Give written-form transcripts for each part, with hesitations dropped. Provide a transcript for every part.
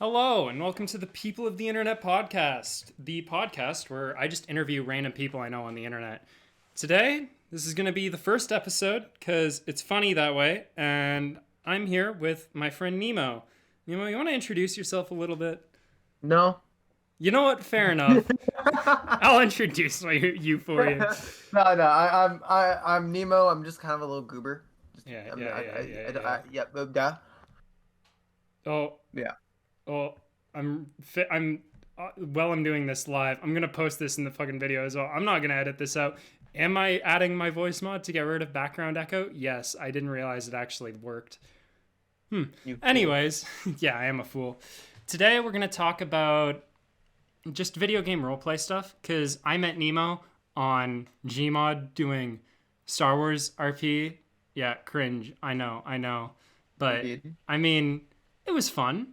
Hello, and welcome to the People of the Internet podcast, the podcast where I just interview random people I know on the internet. Today, this is going to be the first episode because it's funny that way, and I'm here with my friend Nemo. Nemo, you want to introduce yourself a little bit? No. You know what? Fair enough. I'll introduce you for you. No, no. I'm Nemo. I'm just kind of a little goober. Just, Yeah, I'm, yeah, yeah, yeah, yeah. yeah, yeah. Oh, Yeah. oh, while I'm doing this live, I'm gonna post this in the fucking video as well. I'm not gonna edit this out. Am I adding my voice mod to get rid of background echo? Yes, I didn't realize it actually worked. You fool. Anyways, yeah, I am a fool. Today we're gonna talk about just video game roleplay stuff because I met Nemo on Gmod doing Star Wars RP. Yeah, cringe. I know, but Indeed. I mean, it was fun.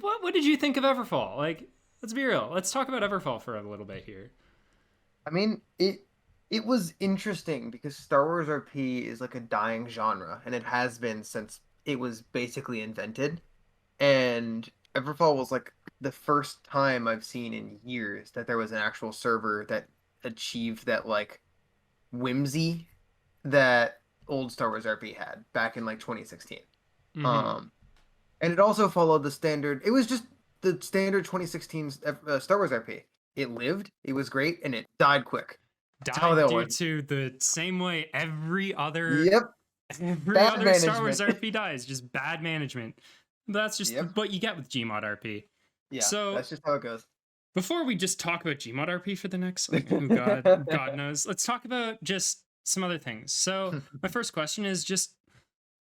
What did you think of Everfall? Like, let's be real. Let's talk about Everfall for a little bit here. I mean, it was interesting because Star Wars RP is like a dying genre, and it has been since it was basically invented. And Everfall was like the first time I've seen in years that there was an actual server that achieved that like whimsy that old Star Wars RP had back in like 2016. Mm-hmm. Um, and it also followed the standard. It was just the standard 2016 Star Wars RP. It lived, it was great, and it died quick. That's how Died that due was. to the same way Yep, every bad other Star Wars management. RP dies, just bad management. That's just Yep, what you get with Gmod RP. yeah, So that's just how it goes. before we just talk about Gmod RP for the next, like, oh God knows, let's talk about just some other things. So my first question is just,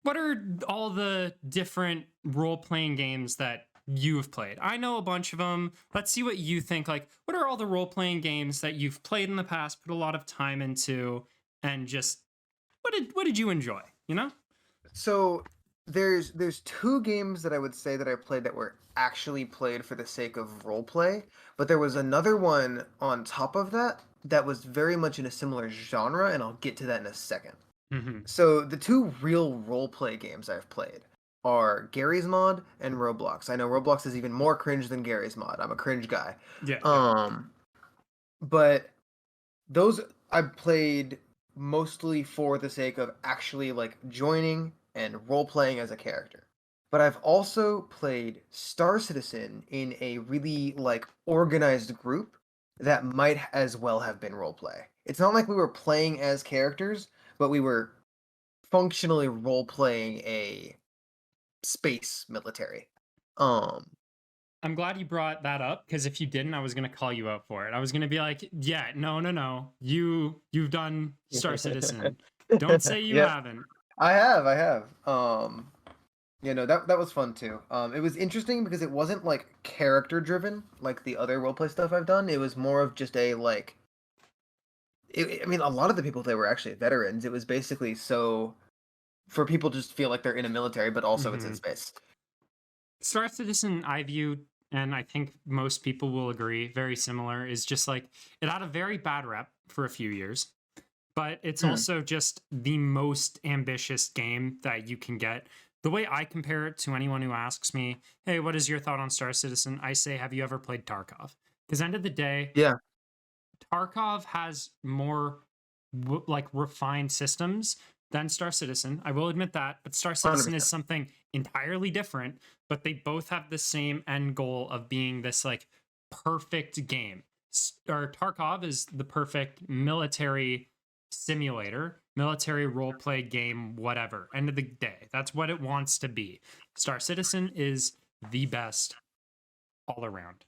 what are all the different role playing games that you've played? I know a bunch of them. Let's see what you think. Like, what are all the role playing games that you've played in the past, put a lot of time into, and just what did you enjoy? You know? So there's two games that I would say that I played that were actually played for the sake of role play, but there was another one on top of that that was very much in a similar genre, and I'll get to that in a second. Mm-hmm. So the two real role play games I've played are Gary's Mod and Roblox. I know Roblox is even more cringe than Gary's Mod. I'm a cringe guy. Yeah, yeah. Um, but those I played mostly for the sake of actually like joining and role playing as a character. But I've also played Star Citizen in a really like organized group that might as well have been role play. It's not like we were playing as characters, but we were functionally role playing a space military. Um I'm glad you brought that up because if you didn't, I was gonna call you out for it. I was gonna be like, yeah, no. You've done Star Citizen. Don't say you Yep, haven't. I have. That was fun too. It was interesting because it wasn't like character driven like the other roleplay stuff I've done. It was more of just a like. I mean, a lot of the people there were actually veterans. It was basically so for people to just feel like they're in a military, but also it's in Mm-hmm. space. Star Citizen, I view, and I think most people will agree, very similar, is just like it had a very bad rep for a few years, but it's Hmm. also just the most ambitious game that you can get. The way I compare it to anyone who asks me, hey, what is your thought on Star Citizen? I say, have you ever played Tarkov? Because end of the day, Yeah, Tarkov has more like refined systems than Star Citizen. I will admit that, but Star hundred Citizen is percent. something entirely different, but they both have the same end goal of being this like perfect game. Or Tarkov is the perfect military simulator, military role play game, whatever. End of the day, that's what it wants to be. Star Citizen is the best all around,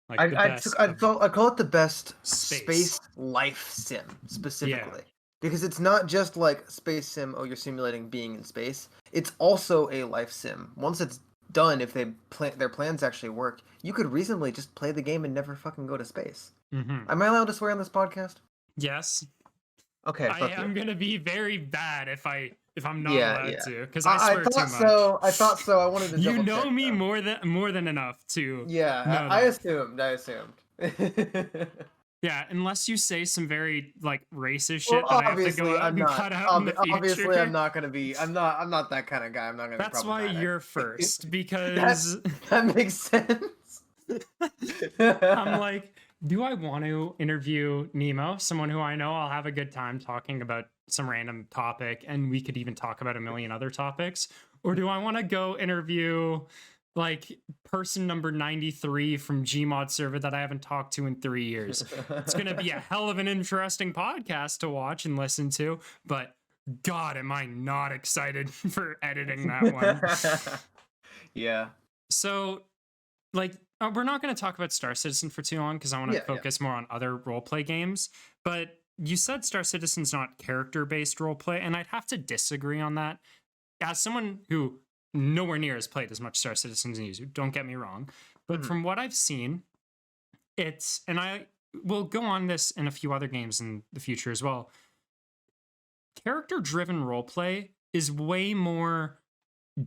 like the best of I call it the best space. space life sim Yeah. specifically because it's not just like space sim. Oh, you're simulating being in space. It's also a life sim. Once it's done, if their plans actually work, you could reasonably just play the game and never fucking go to space. Mm-hmm. Am I allowed to swear on this podcast? Yes, Okay, I fuck you. am gonna be very bad if I'm not Yeah, allowed yeah. to, because I I swear too thought much. so. I thought so. I wanted to You double know check me though. more than enough to Yeah, know I that. assumed. I assumed. Yeah, unless you say some very like racist Well, shit that I have to go obviously, out I'm and not. cut out in the Obviously, I'm future. not gonna be. I'm not that kind of guy. I'm not gonna be That's why problematic. you're first, that because that makes sense. I'm like, do I want to interview Nemo, someone who I know I'll have a good time talking about some random topic and we could even talk about a million other topics? Or do I want to go interview like person number 93 from Gmod server that I haven't talked to in 3 years? It's going to be a hell of an interesting podcast to watch and listen to, but God, am I not excited for editing that one. Yeah. So like we're not going to talk about Star Citizen for too long because I want to Yeah. Yeah. focus more on other roleplay games. But you said Star Citizen's not character-based roleplay, and I'd have to disagree on that. As someone who nowhere near has played as much Star Citizen as you, don't get me wrong, but Mhm. from what I've seen, it's, and I will go on this in a few other games in the future as well. Character-driven roleplay is way more,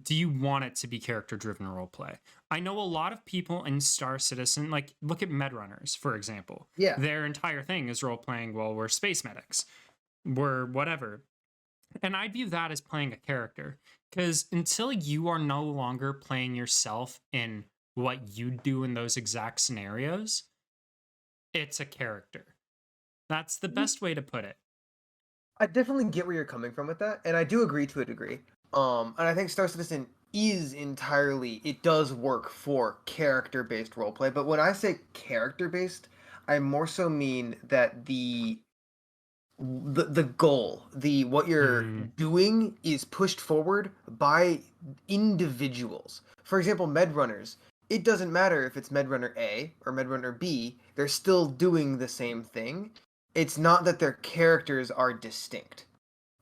do you want it to be character driven roleplay? I know a lot of people in Star Citizen, like look at med runners, for example. Yeah. Their entire thing is role playing, well, we're space medics, we're whatever. And I view that as playing a character. Because until you are no longer playing yourself in what you do in those exact scenarios, it's a character. That's the best way to put it. I definitely get where you're coming from with that, and I do agree to a degree. And I think Star Citizen is entirely, it does work for character-based roleplay, but when I say character-based, I more so mean that the goal, the what you're Mm, doing is pushed forward by individuals. For example, med runners. It doesn't matter if it's med runner A or med runner B, they're still doing the same thing. It's not that their characters are distinct.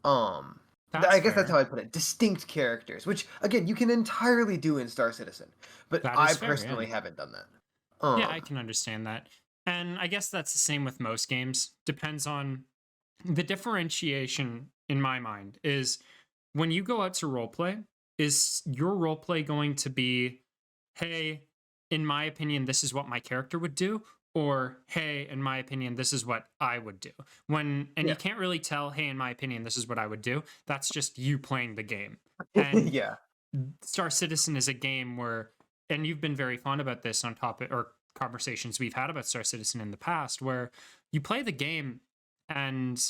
Um that's I guess that's fair. how I put it. Distinct characters, which again you can entirely do in Star Citizen, but That I is fair, yeah. personally haven't done that. Yeah, I can understand that. And I guess that's the same with most games. Depends on the differentiation in my mind is when you go out to roleplay, is your roleplay going to be, hey, in my opinion, this is what my character would do? Or, hey, in my opinion, this is what I would do. And you Yeah. can't really tell, hey, in my opinion, this is what I would do. That's just you playing the game. And Yeah. Star Citizen is a game where, and you've been very fond about this on topic or conversations we've had about Star Citizen in the past, where you play the game and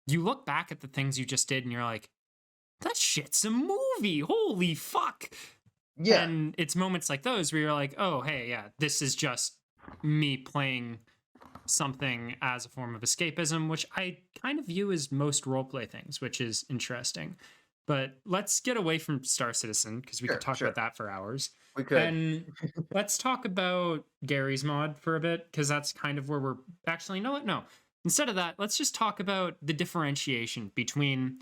you look back at the things you just did and you're like, that shit's a movie. Holy fuck. Yeah. And it's moments like those where you're like, oh, hey, yeah, this is just me playing something as a form of escapism, which I kind of view as most roleplay things, which is interesting. But let's get away from Star Citizen because we could Sure, talk about sure. that for hours. We could. And let's talk about Gary's mod for a bit because that's kind of where we're actually, you know what? No. Instead of that, let's just talk about the differentiation between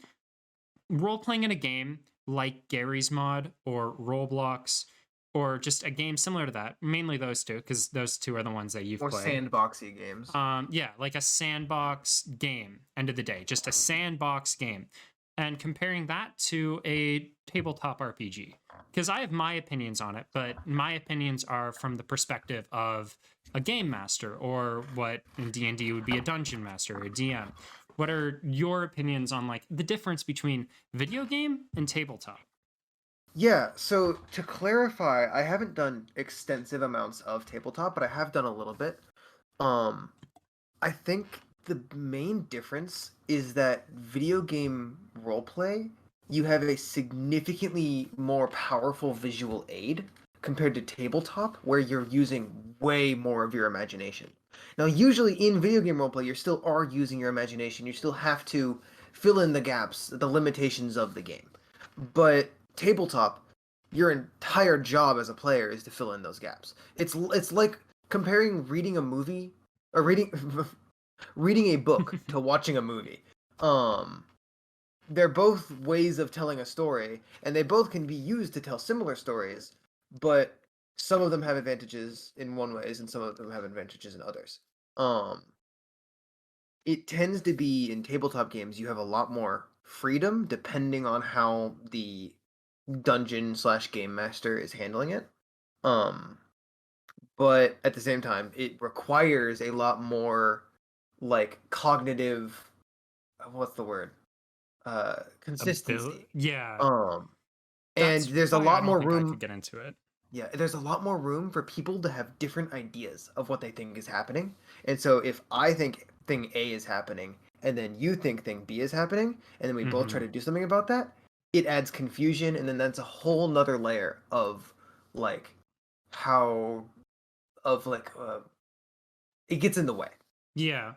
role playing in a game like Gary's mod or Roblox or just a game similar to that. Mainly those two because those two are the ones that you've More played. sandboxy games. Yeah, like a sandbox game, end of the day, just a sandbox game. And comparing that to a tabletop RPG. Because I have my opinions on it, but my opinions are from the perspective of a game master or what in D&D would be a dungeon master or a DM. What are your opinions on like the difference between video game and tabletop? Yeah, so to clarify, I haven't done extensive amounts of tabletop, but I have done a little bit. Um, I think the main difference is that video game roleplay, you have a significantly more powerful visual aid compared to tabletop, where you're using way more of your imagination. Now, usually in video game roleplay, you still are using your imagination. You still have to fill in the gaps, the limitations of the game. But tabletop, your entire job as a player is to fill in those gaps. It's like comparing reading a movie or reading a book to watching a movie. Um, they're both ways of telling a story, and they both can be used to tell similar stories, but some of them have advantages in one ways, and some of them have advantages in others. Um, it tends to be in tabletop games you have a lot more freedom depending on how the dungeon slash game master is handling it. Um, but at the same time, it requires a lot more. like cognitive, what's the word? Consistency. Yeah, Um, and that's there's a why I lot don't more think I could room. get into it. Yeah, there's a lot more room for people to have different ideas of what they think is happening. And so if I think thing A is happening, and then you think thing B is happening, and then we both try Hmm. to do something about that, it adds confusion, and then that's a whole nother layer of like how of like it gets in the way. Yeah.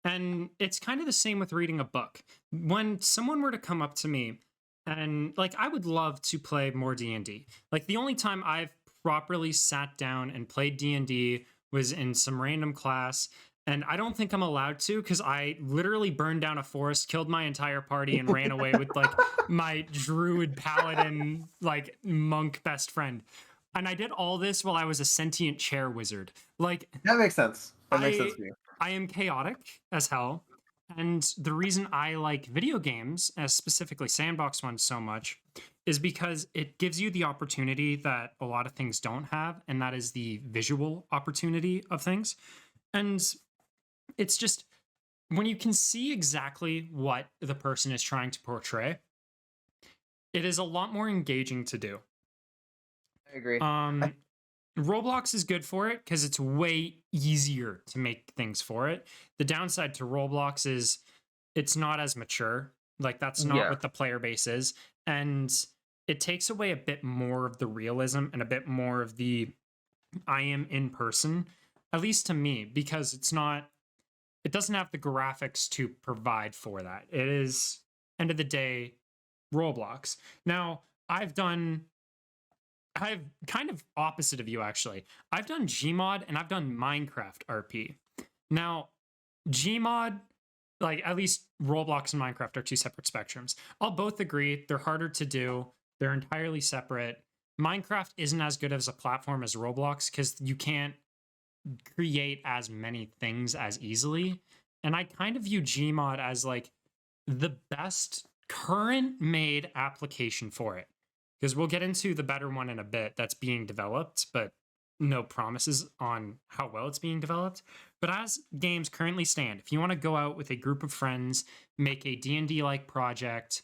And it's kind of the same with reading a book. When someone were to come up to me and like I would love to play more D&D. Like the only time I've properly sat down and played D&D was in some random class, and I don't think I'm allowed to cuz I literally burned down a forest, killed my entire party and ran away with like my druid paladin like monk best friend. And I did all this while I was a sentient chair wizard. Like That makes sense. That makes sense I for you. I am chaotic as hell. And the reason I like video games, as specifically sandbox ones, so much is because it gives you the opportunity that a lot of things don't have, and that is the visual opportunity of things. And it's just when you can see exactly what the person is trying to portray, it is a lot more engaging to do. I agree. I, Um, Roblox is good for it because it's way easier to make things for it. The downside to Roblox is it's not as mature. Like that's not yeah. what the player base is. And it takes away a bit more of the realism and a bit more of the I am in person, at least to me, because it doesn't have the graphics to provide for that. It is, end of the day, Roblox. Now, I've kind of opposite of you actually. I've done Gmod and I've done Minecraft RP. Now, Gmod, like at least Roblox and Minecraft are two separate spectrums. I'll both agree they're harder to do. They're entirely separate. Minecraft isn't as good as a platform as Roblox because you can't create as many things as easily. And I kind of view Gmod as like the best current made application for it. Because we'll get into the better one in a bit that's being developed, but no promises on how well it's being developed. But as games currently stand, if you want to go out with a group of friends, make a D&D like project,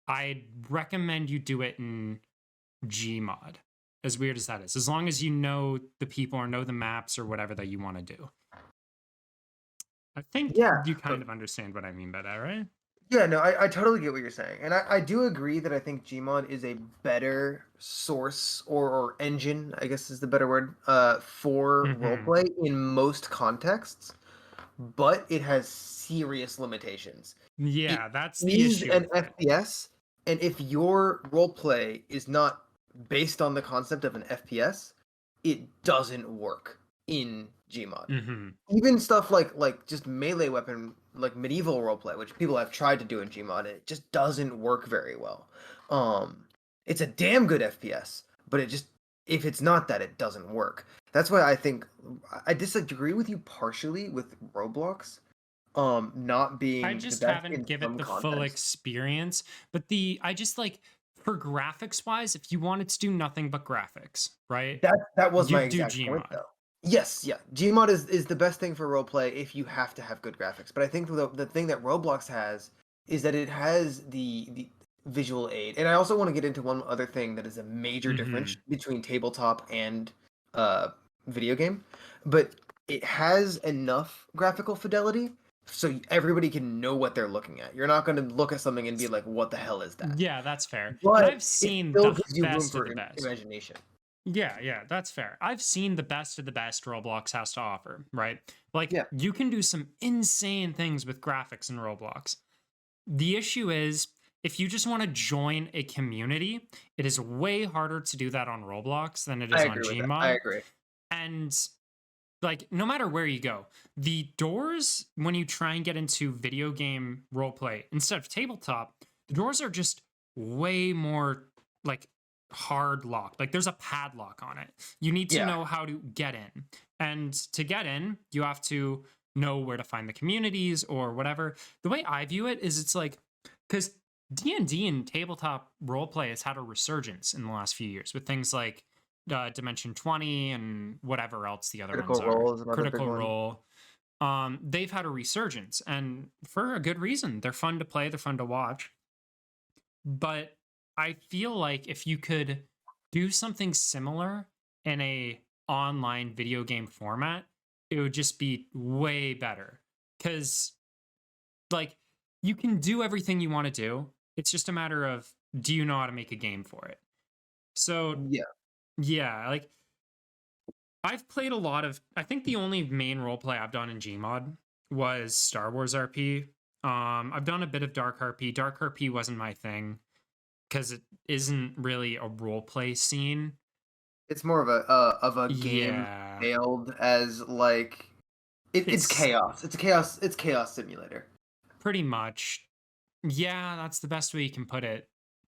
I'd recommend you do it in Gmod. As weird as that is, as long as you know the people or know the maps or whatever that you want to do. I think Yeah. you kind of understand what I mean by that, right? Yeah, no, I totally get what you're saying. And I do agree that I think Gmod is a better source or engine, I guess is the better word, for Hmm. roleplay in most contexts, but it has serious limitations. It Yeah, that's the is issue an with it. FPS, and if your roleplay is not based on the concept of an FPS, it doesn't work in Gmod. Hmm. Even stuff like just melee weapon like medieval roleplay, which people have tried to do in Gmod, and it just doesn't work very well. Um, it's a damn good FPS, but it just if it's not that, it doesn't work. That's why I think I disagree with you partially with Roblox, not I being the just best haven't in give it some the full contexts. experience. But I just like for graphics wise, if you wanted to do nothing but graphics, right? That was my You'd do exact point Gmod. though. Yes, yeah. Gmod is the best thing for roleplay if you have to have good graphics. But I think the thing that Roblox has is that it has the visual aid. And I also want to get into one other thing that is a major difference Hmm. between tabletop and uh video game. But it has enough graphical fidelity so everybody can know what they're looking at. You're not going to look at something and be like, "What the hell is that?" Yeah, that's fair. And But I've it seen still the gives you room best of for the best. imagination. Yeah, yeah, that's fair. I've seen the best of the best Roblox has to offer, right? Like, Yeah. you can do some insane things with graphics in Roblox. The issue is, if you just want to join a community, it is way harder to do that on Roblox than it I is on agree with that. I Gmod. agree. And like no matter where you go, the doors when you try and get into video game roleplay instead of tabletop, the doors are just way more like hard locked. Like there's a padlock on it. You need to Yeah. know how to get in. And to get in, you have to know where to find the communities or whatever. The way I view it is it's like cuz D&D and tabletop roleplay has had a resurgence in the last few years with things like Dimension 20 and whatever else the other ones Critical are. Role is another big Critical one. Role. they've had a resurgence, and for a good reason. They're fun to play, they're fun to watch. But I feel like if you could do something similar in a online video game format, it would just be way better. Cuz like you can do everything you want to do. It's just a matter of, do you know how to make a game for it? So, Yeah. yeah, like I've played a lot of, I think the only main role play I've done in Gmod was Star Wars RP. I've done a bit of Dark RP. Dark RP wasn't my thing because it isn't really a role play scene. It's more of a game Yeah, hailed as like it's it's chaos. It's chaos simulator. pretty much, yeah, that's the best way you can put it.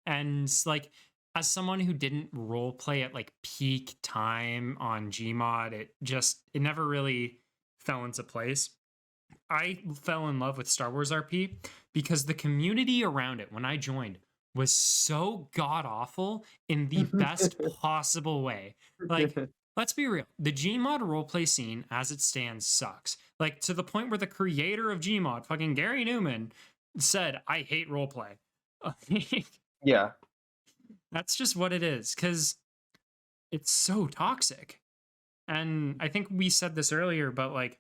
And like, as someone who didn't role play at like peak time on Gmod, it never really fell into place. I fell in love with Star Wars RP because the community around it when I joined was so god awful in the best possible way. Like, let's be real. The Gmod roleplay scene as it stands sucks. Like, to the point where the creator of Gmod, fucking Gary Newman, said, I hate roleplay. Yeah. That's just what it is, because it's so toxic. And I think we said this earlier, but like,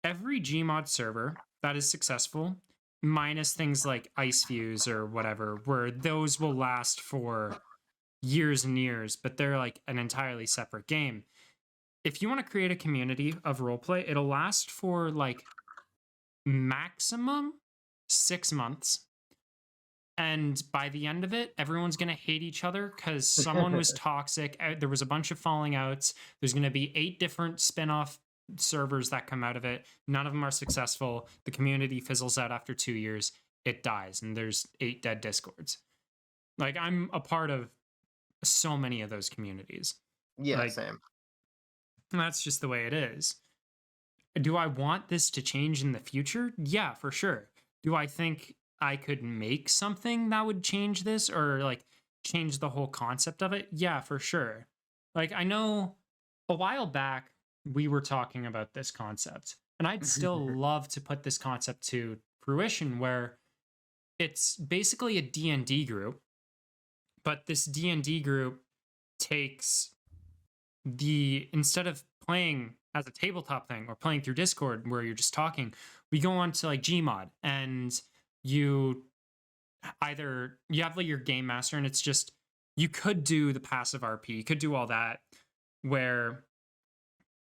every Gmod server that is successful, minus things like Ice Fuse or whatever, where those will last for years and years, but they're like an entirely separate game. If you want to create a community of roleplay, it'll last for like maximum 6 months. And by the end of it, everyone's going to hate each other because someone was toxic. There was a bunch of falling outs. There's going to be 8 different spin off servers that come out of it. None of them are successful. The community fizzles out after 2 years. It dies, and there's 8 dead discords. Like, I'm a part of so many of those communities. Yeah, Like, same. that's just the way it is. Do I want this to change in the future? Yeah, for sure. Do I think I could make something that would change this or like change the whole concept of it? Yeah, for sure. Like, I know a while back we were talking about this concept, and I'd still love to put this concept to fruition where it's basically a D&D group, but this D&D group takes instead of playing as a tabletop thing or playing through Discord where you're just talking, we go on to like Gmod, and you you have like your game master, and it's just, you could do the passive RP, you could do all that where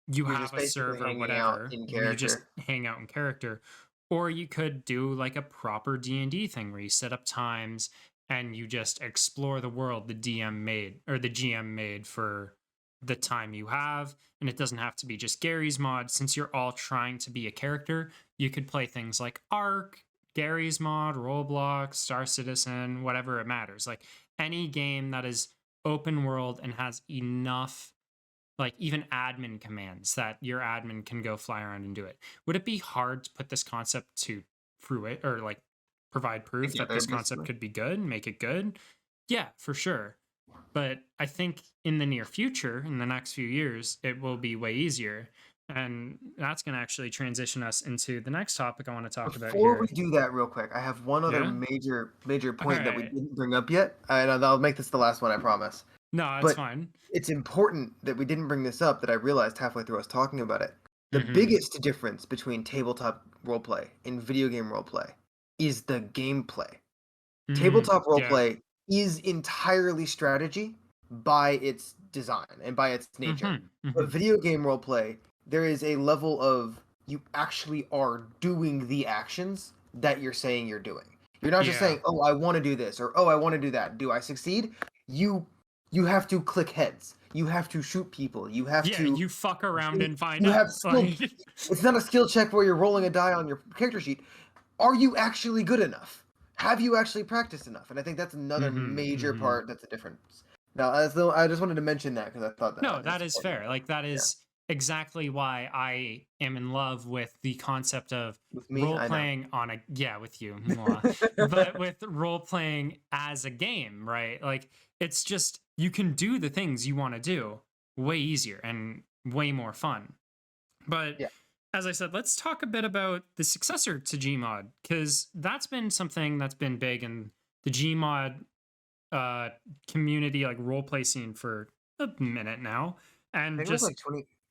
you You're have just a basically server, hanging out whatever, in you just character. hang out in character. Or you could do like a proper D&D thing where you set up times and you just explore the world the DM made or the GM made for the time you have. And it doesn't have to be just Gary's mod. Since you're all trying to be a character, you could play things like Ark, Gary's mod, Roblox, Star Citizen, whatever it matters. Like, any game that is open world and has enough, like, even admin commands that your admin can go fly around and do it. Would it be hard to put this concept to fruit or like provide proof that Together, this concept basically. could be good, make it good? Yeah, for sure. But I think in the near future, in the next few years, it will be way easier. And that's going to actually transition us into the next topic I want to talk about Before we here. do that, real quick, I have one other Yeah. major All point that we right. didn't bring up yet, and I'll make this the last one, I promise. No, it's But fine. it's important that we didn't bring this up that I realized halfway through us talking about it. The Mm-hmm. biggest difference between tabletop roleplay and video game roleplay is the gameplay. Mm, Tabletop yeah. roleplay is entirely strategy by its design and by its nature. Mm-hmm. Mm-hmm. But video game roleplay, there is a level of you actually are doing the actions that you're saying you're doing. You're not just Yeah. saying, "Oh, I want to do this," or "Oh, I want to do that." Do I succeed? You you have to click heads. You have to shoot people. You have Yeah, to you fuck around do and find you out. have skill. Like, It's not a skill check where you're rolling a die on your character sheet. Are you actually good enough? Have you actually practiced enough? And I think that's another mm-hmm. major Mm-hmm. part that's a difference. Now, as though I just wanted to mention that because I thought that No, that it's is important. fair. Like, that Yeah, is exactly why I am in love with the concept of with me, role I know. playing on a, yeah, with you, mwah. But with role playing as a game, right? Like, it's just, you can do the things you want to do way easier and way more fun. But Yeah. as I said, let's talk a bit about the successor to Gmod, because that's been something that's been big in the Gmod community, like roleplay scene for a minute now. I And think it was like just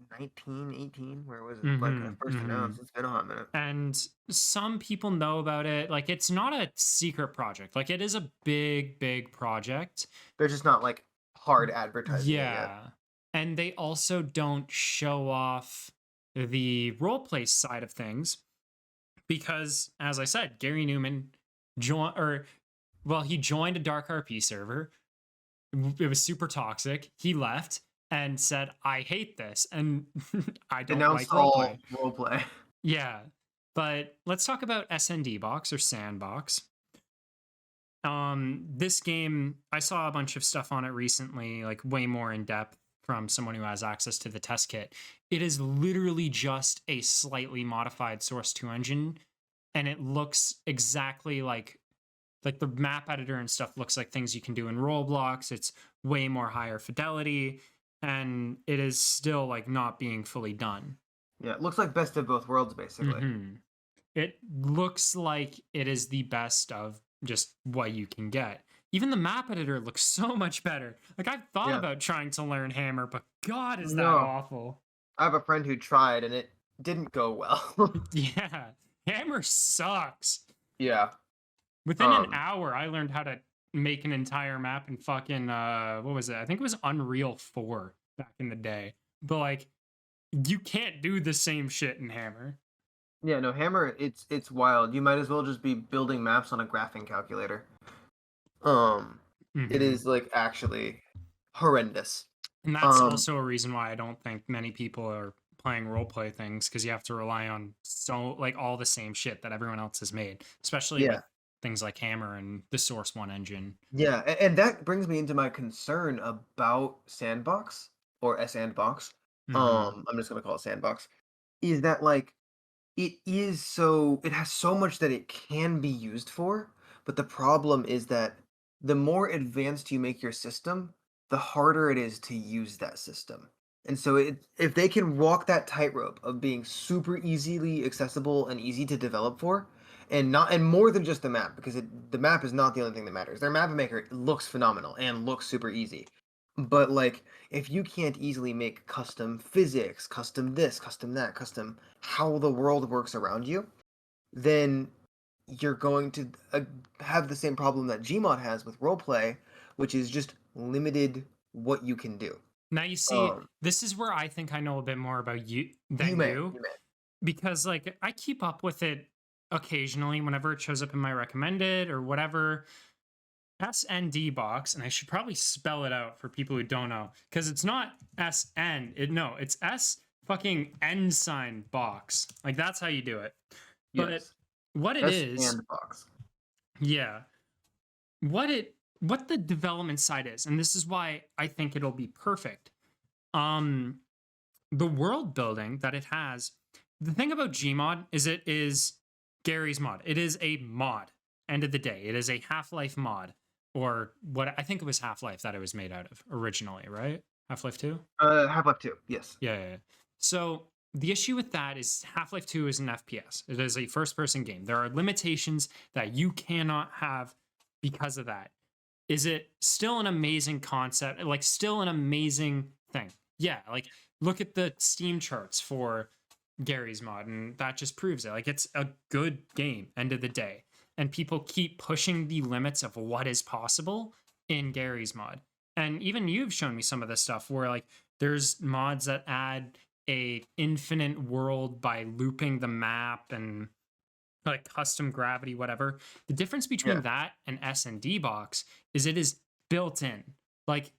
2019, 18, where it was like mm-hmm, first mm-hmm. announced. It's been a hot minute. And some people know about it. Like it's not a secret project. Like it is a big, big project. They're just not like hard advertising it yet. Yeah. And they also don't show off the roleplay side of things because, as I said, Gary Newman joined, or well, he joined a dark RP server. It was super toxic. He left and said, "I hate this and I don't like Announced roleplay." all roleplay. Yeah, but let's talk about SND Box or Sandbox. This game, I saw a bunch of stuff on it recently, like way more in depth from someone who has access to the test kit. It is literally just a slightly modified Source 2 engine, and it looks exactly like the map editor and stuff looks like things you can do in Roblox. It's way more higher fidelity, and it is still like not being fully done. Yeah, it looks like best of both worlds, basically. Mm-hmm. It looks like it is the best of just what you can get. Even the map editor looks so much better. Like I've thought about trying to learn Hammer, but God, is that No, awful. I have a friend who tried and it didn't go well. Yeah, Hammer sucks. Yeah. Within an hour, I learned how to make an entire map in fucking what was it? I think it was Unreal 4 back in the day. But like, you can't do the same shit in Hammer. Yeah, no, Hammer, it's wild. You might as well just be building maps on a graphing calculator. It is like actually horrendous. And that's also a reason why I don't think many people are playing roleplay things, because you have to rely on so like all the same shit that everyone else has made, especially with things like Hammer and the Source 1 engine. Yeah, and that brings me into my concern about Sandbox or a Sandbox. I'm just gonna call it Sandbox. Is that like it has so much that it can be used for, but the problem is that the more advanced you make your system, the harder it is to use that system. And so if they can walk that tightrope of being super easily accessible and easy to develop for, and more than just the map, because the map is not the only thing that matters. Their map maker looks phenomenal and looks super easy. But like if you can't easily make custom physics, custom this, custom that, custom how the world works around you, then you're going to have the same problem that Gmod has with roleplay, which is just limited what you can do. Now you see, this is where I think I know a bit more about you than you, because like I keep up with it occasionally whenever it shows up in my recommended or whatever. SND Box, and I should probably spell it out for people who don't know, because it's not SN. It's S fucking N sign box. Like that's how you do it. But what it is, box. Yeah, what the development side is, and this is why I think it'll be perfect. The world building that it has. The thing about Gmod is it is Gary's mod. It is a mod. End of the day, it is a Half-Life mod. Or what I think it was Half-Life that it was made out of originally, right? Half-Life 2? Half-Life 2, yes. Yeah. So the issue with that is Half-Life 2 is an FPS. It is a first-person game. There are limitations that you cannot have because of that. Is it still an amazing concept? Like, still an amazing thing? Yeah, like, look at the Steam charts for Gary's mod, and that just proves it. Like, it's a good game, end of the day. And people keep pushing the limits of what is possible in Gary's mod. And even you've shown me some of this stuff where like there's mods that add a infinite world by looping the map and like custom gravity, whatever. The difference between that and S&D Box is it is built in. Like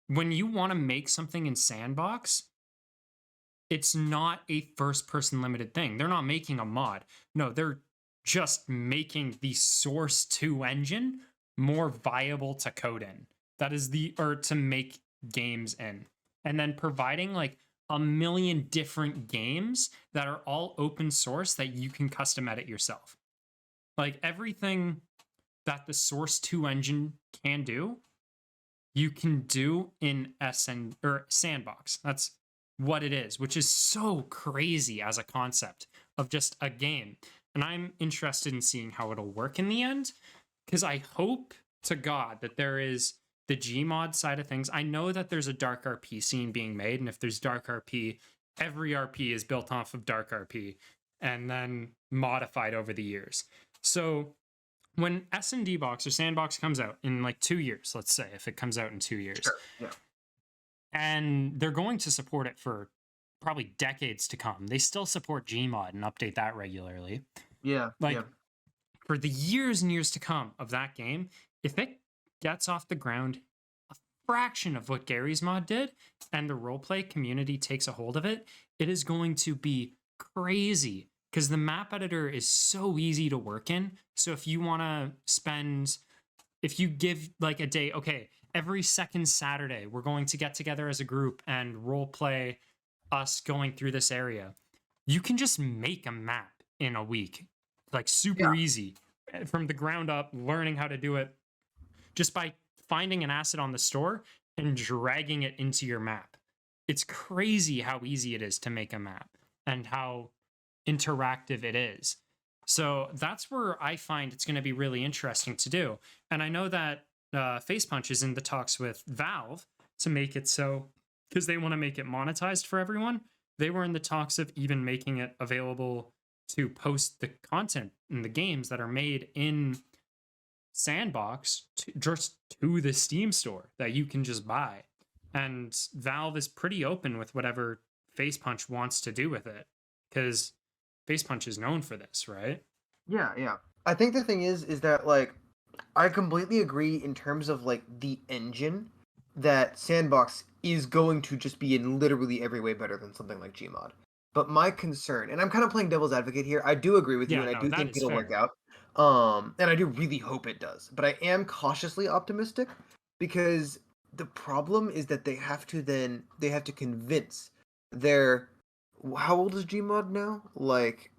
when you want to make something in Sandbox, it's not a first person limited thing. They're not making a mod. No, they're just making the Source 2 engine more viable to code in. That is to make games in. And then providing like a million different games that are all open source that you can custom edit yourself. Like everything that the Source 2 engine can do, you can do in Sandbox. That's what it is, which is so crazy as a concept of just a game. And I'm interested in seeing how it'll work in the end, because I hope to God that there is the Gmod side of things. I know that there's a dark RP scene being made, and if there's dark RP, every RP is built off of dark RP and then modified over the years. So when S&D box or sandbox comes out in like 2 years, let's say if it comes out in 2 years, Sure. Yeah. and they're going to support it for probably decades to come. They still support Gmod and update that regularly. Yeah. Like Yeah. for the years and years to come of that game, if it gets off the ground a fraction of what Gary's mod did, and the roleplay community takes a hold of it, it is going to be crazy, because the map editor is so easy to work in. So if you want to spend, if you give like a day, okay, every second Saturday, we're going to get together as a group and role play us going through this area. You can just make a map in a week, like super easy from the ground up, learning how to do it just by finding an asset on the store and dragging it into your map. It's crazy how easy it is to make a map and how interactive it is. So that's where I find it's going to be really interesting to do. And I know that Face Punch is in the talks with Valve to make it so, because they want to make it monetized for everyone. They were in the talks of even making it available to post the content in the games that are made in Sandbox just to the Steam store that you can just buy. And Valve is pretty open with whatever Face Punch wants to do with it, because Face Punch is known for this, right? Yeah. Yeah. I think the thing is that like I completely agree in terms of like the engine, that Sandbox is going to just be in literally every way better than something like Gmod. But my concern, and I'm kind of playing devil's advocate here, I do agree with you, Yeah, and I no, do that think is it'll work fair. out. And I do really hope it does. But I am cautiously optimistic, because the problem is that they have to convince their, how old is Gmod now? Like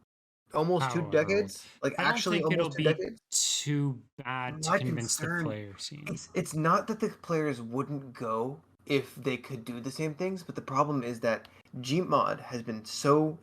almost two However old. decades? Like I don't actually think it'll almost two be decades? too bad to My convince the concern, player scene. it's not that the players wouldn't go if they could do the same things, but the problem is that Gmod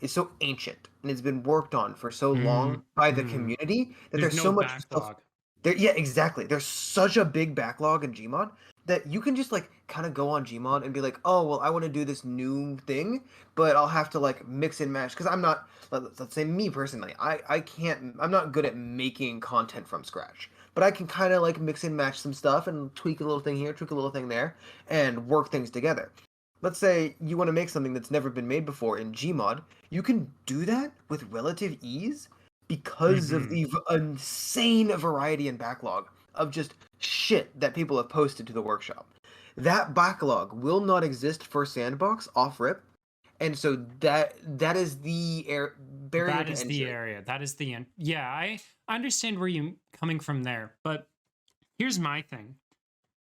is so ancient and it's been worked on for so long by the Mm-hmm. community that There's there's no so much stuff backlog. there. Yeah, exactly. There's such a big backlog in Gmod that you can just like kind of go on Gmod and be like, oh well, I want to do this new thing, but I'll have to like mix and match, because I'm not. Let's say me personally, I can't. I'm not good at making content from scratch, but I can kind of like mix and match some stuff and tweak a little thing here, tweak a little thing there, and work things together. Let's say you want to make something that's never been made before in Gmod, you can do that with relative ease because of Mm-hmm. the insane variety and backlog of just shit that people have posted to the workshop. That backlog will not exist for Sandbox off rip, and so that is the barrier That to is the entry. area. That is the end. Yeah, I understand where you're coming from there, but here's my thing.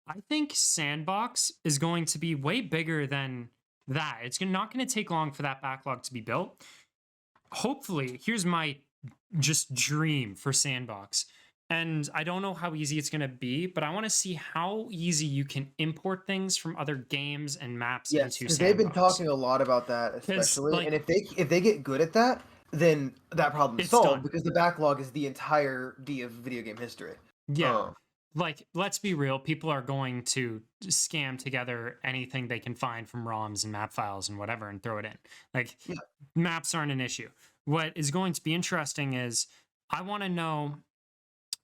I think Sandbox is going to be way bigger than that. It's not going to take long for that backlog to be built. Hopefully, here's my just dream for Sandbox. And I don't know how easy it's going to be, but I want to see how easy you can import things from other games and maps Yes, into because they've been Sandbox. talking a lot about that, Because, especially. And like, if they get good at that, then that problem's it's solved, done. because the backlog is the entirety of video game history. Yeah. Oh, Like, let's be real. People are going to scam together anything they can find from ROMs and map files and whatever and throw it in. Like, yeah, maps aren't an issue. What is going to be interesting is I want to know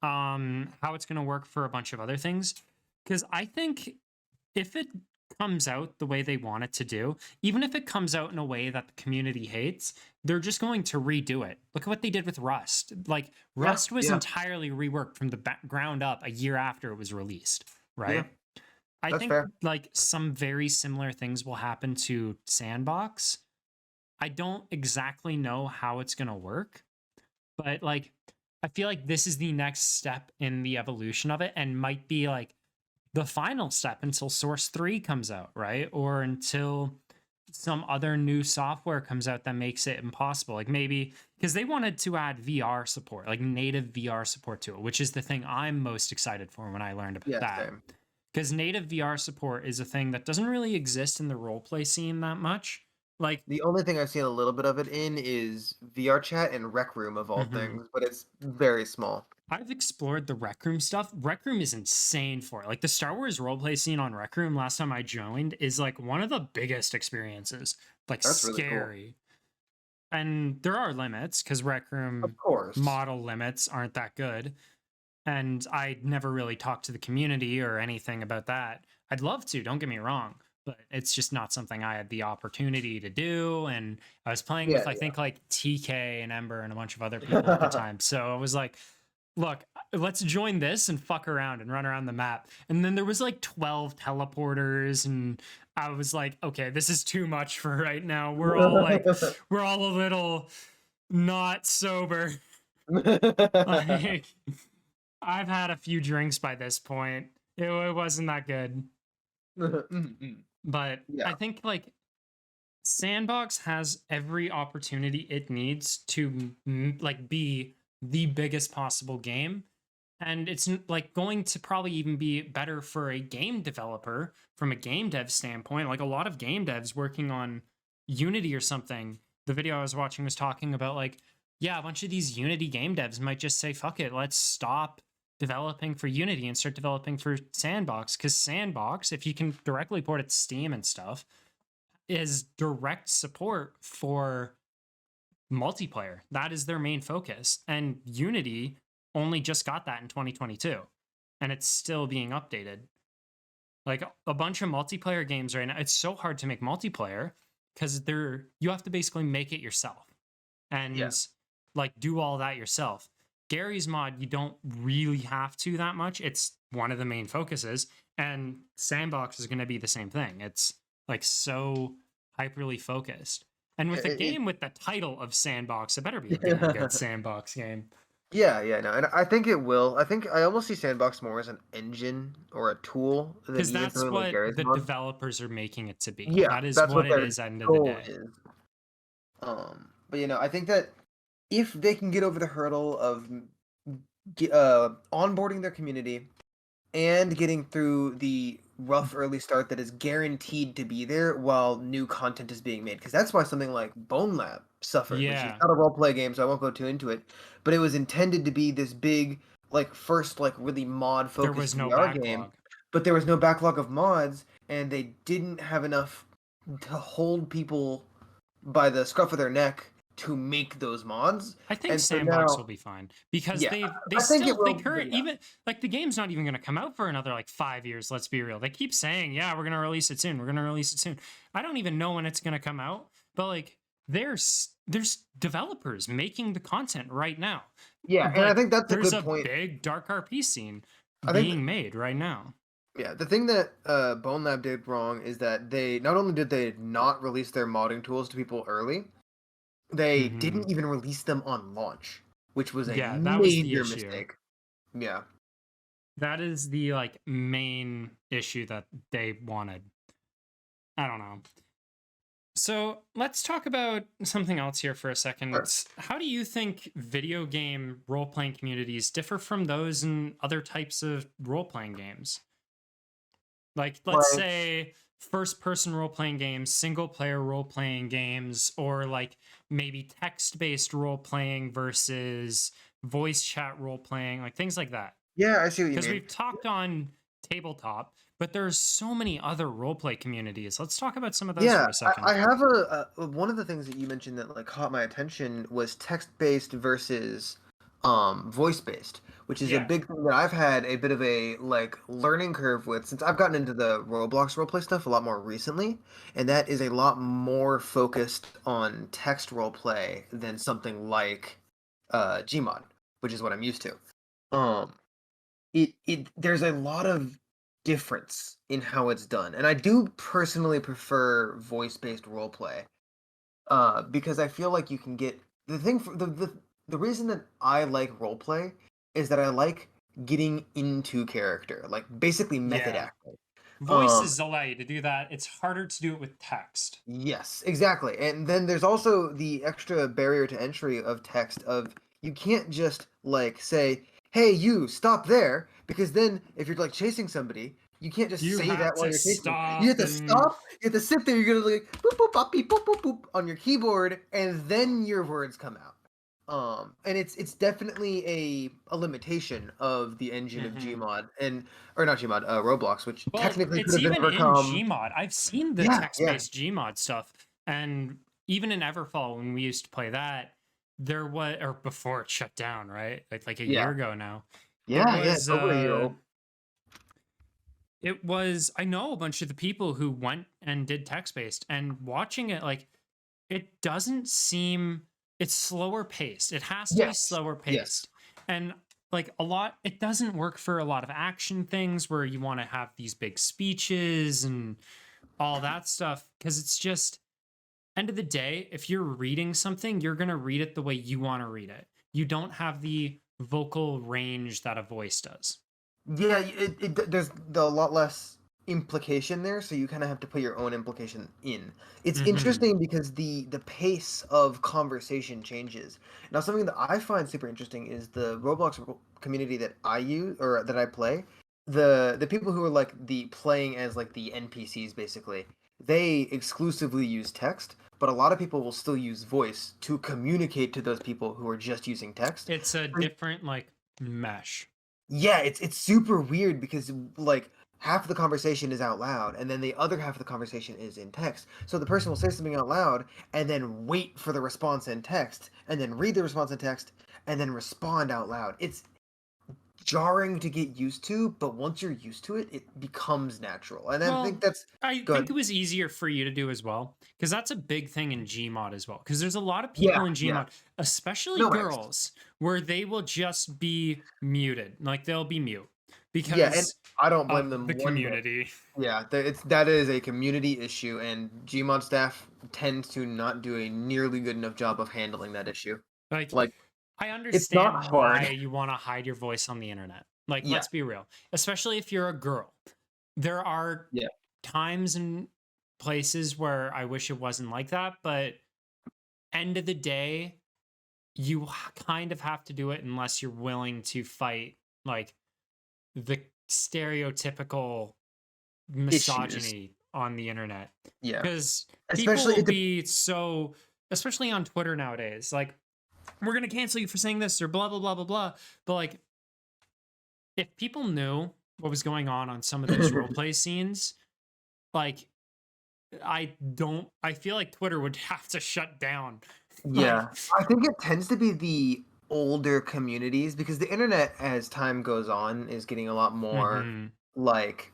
how it's going to work for a bunch of other things, because I think if it comes out the way they want it to do, even if it comes out in a way that the community hates, they're just going to redo it. Look at what they did with Rust. Like, yeah, Rust was yeah, entirely reworked from the ground up a year after it was released, yeah. right? I That's think fair. like some very similar things will happen to Sandbox. I don't exactly know how it's going to work, but like I feel like this is the next step in the evolution of it, and might be like the final step until Source 3 comes out, right? Or until some other new software comes out that makes it impossible. Like maybe because they wanted to add VR support, like native VR support to it, which is the thing I'm most excited for when I learned about Yeah, that. same. Because native VR support is a thing that doesn't really exist in the roleplay scene that much. Like, The only thing I've seen a little bit of it in is VR chat and Rec Room of all mhm. things, but it's very small. I've explored the Rec Room stuff. Rec Room is insane for it. Like the Star Wars roleplay scene on Rec Room last time I joined is like one of the biggest experiences. Like That's really cool. scary. And there are limits because Rec Of Room course. model limits aren't that good. And I never really talked to the community or anything about that. I'd love to, don't get me wrong, but it's just not something I had the opportunity to do. And I was playing Yeah, with, I think, like TK and Ember and a bunch of other people at the yeah. time. So I was like, look, let's join this and fuck around and run around the map. And then there was like 12 teleporters, and I was like, okay, this is too much for right now. We're all a little not sober. Like, I've had a few drinks by this point. It wasn't that good. But I Yeah, think like Sandbox has every opportunity it needs to like be the biggest possible game. And it's like going to probably even be better for a game developer from a game dev standpoint. Like a lot of game devs working on Unity or something. The video I was watching was talking about like, yeah, a bunch of these Unity game devs might just say, fuck it, let's stop developing for Unity and start developing for Sandbox. Because Sandbox, if you can directly port it to Steam and stuff, is direct support for multiplayer. That is their main focus. And Unity only just got that in 2022, and it's still being updated. Like a bunch of multiplayer games right now, it's so hard to make multiplayer because you have to basically make it yourself yeah. and like do all that yourself. Gary's mod, you don't really have to that much. It's one of the main focuses, and Sandbox is going to be the same thing. It's like so hyperly focused. And with a game with the title of Sandbox, it better be a damn good Sandbox game. Yeah, yeah, no, and I think it will. I think I almost see Sandbox more as an engine or a tool than Because even that's something like what Garry's the Mod. developers are making it to be. Yeah, That is that's what what it their is at the end of the goal day. is. But I think that if they can get over the hurdle of onboarding their community and getting through the rough early start that is guaranteed to be there while new content is being made, because that's why something like Bone Lab suffered, which is Yeah, not a role play game, so I won't go too into it, but it was intended to be this big, like first like really mod there focused was no VR game, backlog. but there was no backlog of mods, and they didn't have enough to hold people by the scruff of their neck to make those mods, I think and so Sandbox will now, be fine because yeah, they I think it still they will, but current yeah, even like the game's not even going to come out for another like 5 years. Let's be real. They keep saying, yeah, we're going to release it soon. We're going to release it soon. I don't even know when it's going to come out, but like there's developers making the content right now. yeah, and I Like think that's a there's good a point. big dark RP scene I think being made right now. Yeah, the thing that Bone Lab did wrong is that they not only did they not release their modding tools to people early, they Hmm. didn't even release them on launch, which was a Yeah, that was the major issue. mistake. Yeah. That is the like main issue that they wanted. I don't know. So let's talk about something else here for a Sure. second. How do you think video game role playing communities differ from those in other types of role playing games? Like, let's Like, say first person role playing games, single player role playing games, or like maybe text based role playing versus voice chat role playing, like things like that. yeah, I see what you Because mean. we've talked on tabletop, but there's so many other roleplay communities. Let's talk about some of those for Yeah, a I second. have one of the things that you mentioned that like caught my attention was text-based versus voice-based, which is a Yeah. big thing that I've had a bit of a like learning curve with since I've gotten into the Roblox roleplay stuff a lot more recently, and that is a lot more focused on text roleplay than something like Gmod, which is what I'm used to. Um it there's a lot of difference in how it's done, and I do personally prefer voice-based role play, because I feel like you can get the thing for the reason that I like role play is that I like getting into character, like basically method Yeah. acting. Um, Voices allow you to do that. It's harder to do it with text. yes, exactly. And then there's also the extra barrier to entry of text of you can't just like say, "Hey, you, stop there," because then if you're like chasing somebody, You can't just You say have that while to you're tasting. stop You have to and stop. You have to sit there. You're gonna like boop boop bop beep boop boop boop on your keyboard, and then your words come out. And it's definitely a limitation of the engine of Mhm. Gmod and or not Gmod, Roblox, which Well, technically could it's have been even in overcome. Gmod. I've seen the Yeah, yeah, text-based Gmod stuff, and even in Everfall when we used to play that, there was or before it shut down, right? Like a yeah, year ago now. It yeah, yeah. It's was over a year old. it was I know a bunch of the people who went and did text-based and watching it like it doesn't seem it's slower paced. It has to be Yes, slower yes. paced. And like a lot it doesn't work for a lot of action things where you want to have these big speeches and all that stuff because it's just end of the day if you're reading something you're going to read it the way you want to read it. You don't have the vocal range that a voice does. Yeah, there's a lot less implication there, so you kind of have to put your own implication in. It's Mhm. interesting because the pace of conversation changes. Now, something that I find super interesting is the Roblox community that I use or that I play. The people who are like the playing as like the NPCs basically, they exclusively use text, but a lot of people will still use voice to communicate to those people who are just using text. It's a different like mesh. Yeah, it's super weird because like half of the conversation is out loud and then the other half of the conversation is in text. So the person will say something out loud and then wait for the response in text and then read the response in text and then respond out loud. It's jarring to get used to, but once you're used to it, it becomes natural. And I think Well, that's I think good. it was easier for you to do as well because that's a big thing in Gmod as well. Because there's a lot of Yeah, people in yeah. Gmod, especially No angst. girls, where they will just be muted, like they'll be mute Yeah, and because I don't blame of them the one bit. community. Yeah, that is a community issue, and Gmod staff tends to not do a nearly good enough job of handling that issue. Like, Like, I it's not understand hard. why you want to hide your voice on the internet. Like, Yeah, let's be real, especially if you're a girl. There are yeah, times and places where I wish it wasn't like that, but end of the day, you kind of have to do it unless you're willing to fight like the stereotypical issues. misogyny on the internet Yeah, because people especially will be so especially on Twitter nowadays like we're going to cancel you for saying this or blah blah blah blah blah but like if people knew what was going on some of those role play scenes like I feel like Twitter would have to shut down like Yeah, I think it tends to be the older communities because the internet, as time goes on, is getting a lot more mhm. like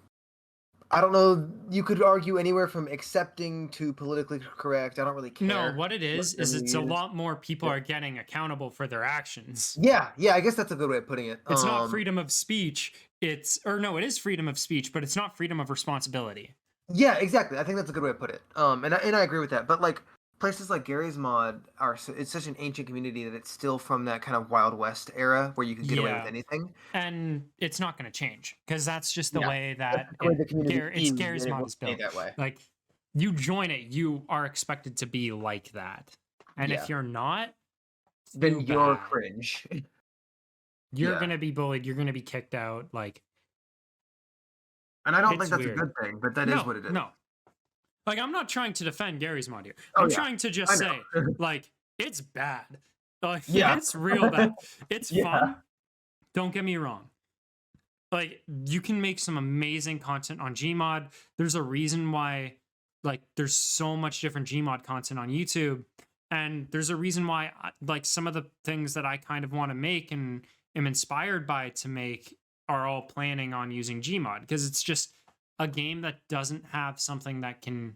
I don't know. You could argue anywhere from accepting to politically correct. I don't really No, care what it what is term it's you a use. lot more people Yeah. are getting accountable for their actions. Yeah, yeah, I guess that's a good way of putting it. It's not freedom of speech. It's or no, it is freedom of speech, but it's not freedom of responsibility. Yeah, exactly. I think that's a good way to put it. And I agree with that. But like places like Gary's Mod it's such an ancient community that it's still from that kind of Wild West era where you could get away with Yeah. anything. And it's not going to change because that's just the Yeah, way that's that the way the community It's is, Gary's and it mod will is stay built. that way. Like you join it, you are expected to be like that. And Yeah, if you're not, then too you're bad. cringe. You're Yeah, going to be bullied, you're going to be kicked out. Like and I don't think it's that's a weird. good thing, but that is No, what it is. no. Like I'm not trying to defend Gary's mod here. Oh I'm yeah, trying to I just say know. like it's bad. Like Yeah, it's real bad. It's yeah, fun. Don't get me wrong. Like you can make some amazing content on Gmod. There's a reason why like there's so much different Gmod content on YouTube and there's a reason why like some of the things that I kind of want to make and am inspired by to make are all planning on using Gmod because it's just a game that doesn't have something that can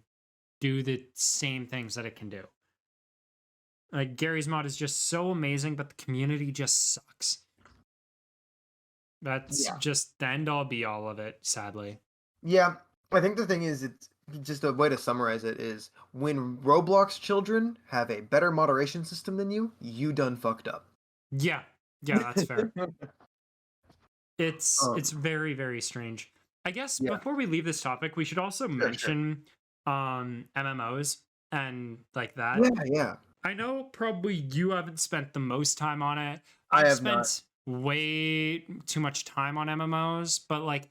do the same things that it can do. Like Gary's mod is just so amazing but the community just sucks. That's yeah, just the end all be all of it, sadly. yeah. I think the thing is, it's just a way to summarize it is when Roblox children have a better moderation system than you done fucked up. Yeah, yeah, that's fair. um, It's very very strange. I guess yeah, before we leave this topic, we should also sure, sure. mention MMOs and like Yeah, that. yeah. I know probably you haven't spent the most time on it. I I've have not. spent way too much time on MMOs, but like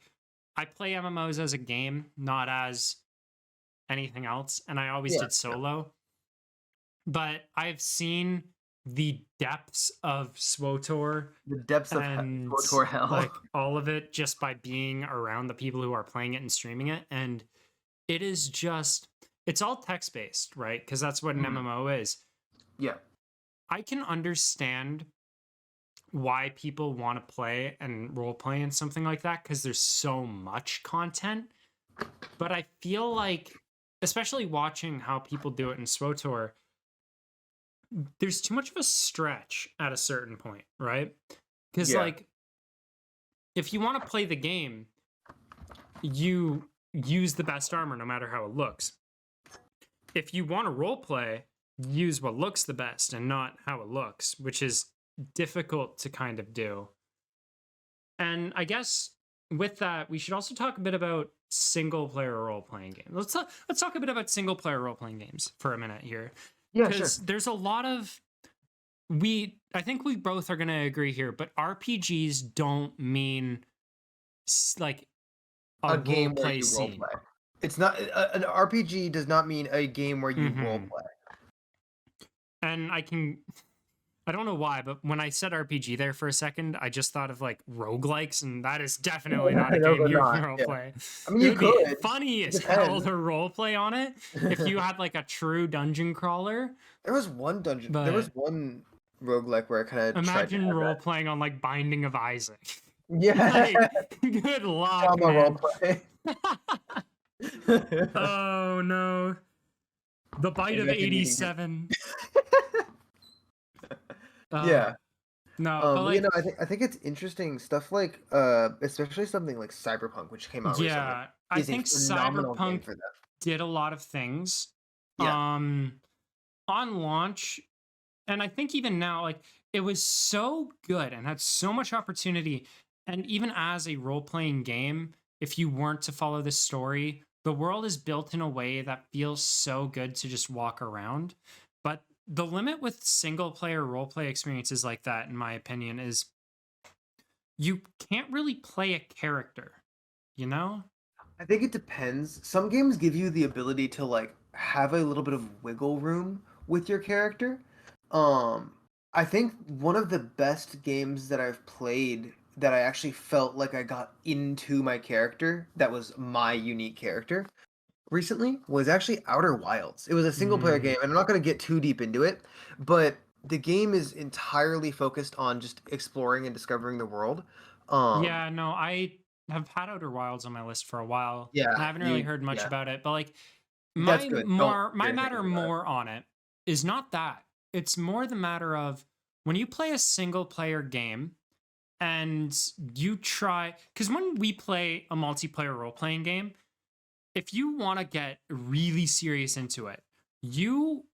I play MMOs as a game, not as anything else, and I always Yeah, did solo. But I've seen the depths of SWOTOR the depths of and KOTOR hell. like all of it just by being around the people who are playing it and streaming it. And it is just, it's all text based, right? Because that's what an MMO is. Yeah. I can understand why people want to play and role play and something like that because there's so much content. But I feel like, especially watching how people do it in SWOTOR, there's too much of a stretch at a certain point, right? Because like, if you want to play the game, you use the best armor no matter how it looks. If you want to role play, use what looks the best and not how it looks, which is difficult to kind of do. And I guess with that, we should also talk a bit about single player role playing games. Let's talk a bit about single player role playing games for a minute here. Yeah, sure. Because there's a lot of I think we both are going to agree here, but RPGs don't mean like a game where you role play. It's not an RPG does not mean a game where you role play. And I don't know why, but when I said RPG there for a second, I just thought of like roguelikes, and that is definitely not a game you can role play. I mean, you could. Be funny as hell to role play on it if you had like a true dungeon crawler. There was one dungeon. There was one roguelike where I kind of imagine role playing on like Binding of Isaac. Yeah. Like, good luck, man. Role play. Oh no. The Bite of 87. Yeah. No, but like, you know, I think it's interesting stuff like especially something like Cyberpunk, which came out recently. I think Cyberpunk did a lot of things. On launch, and I think even now, like, it was so good and had so much opportunity. And even as a role-playing game, if you weren't to follow this story, the world is built in a way that feels so good to just walk around. But the limit with single-player role-play experiences like that, in my opinion, is you can't really play a character, you know? I think it depends. Some games give you the ability to like have a little bit of wiggle room with your character. I think one of the best games that I've played that I actually felt like I got into my character, that was my unique character, recently was actually Outer Wilds. It was a single player game, and I'm not going to get too deep into it, but the game is entirely focused on just exploring and discovering the world. Yeah, no, I have had Outer Wilds on my list for a while. Yeah, and I haven't really heard much about it, but like my matter more on it is not that. It's more the matter of when you play a single player game and you try, because when we play a multiplayer role playing game, if you want to get really serious into it, you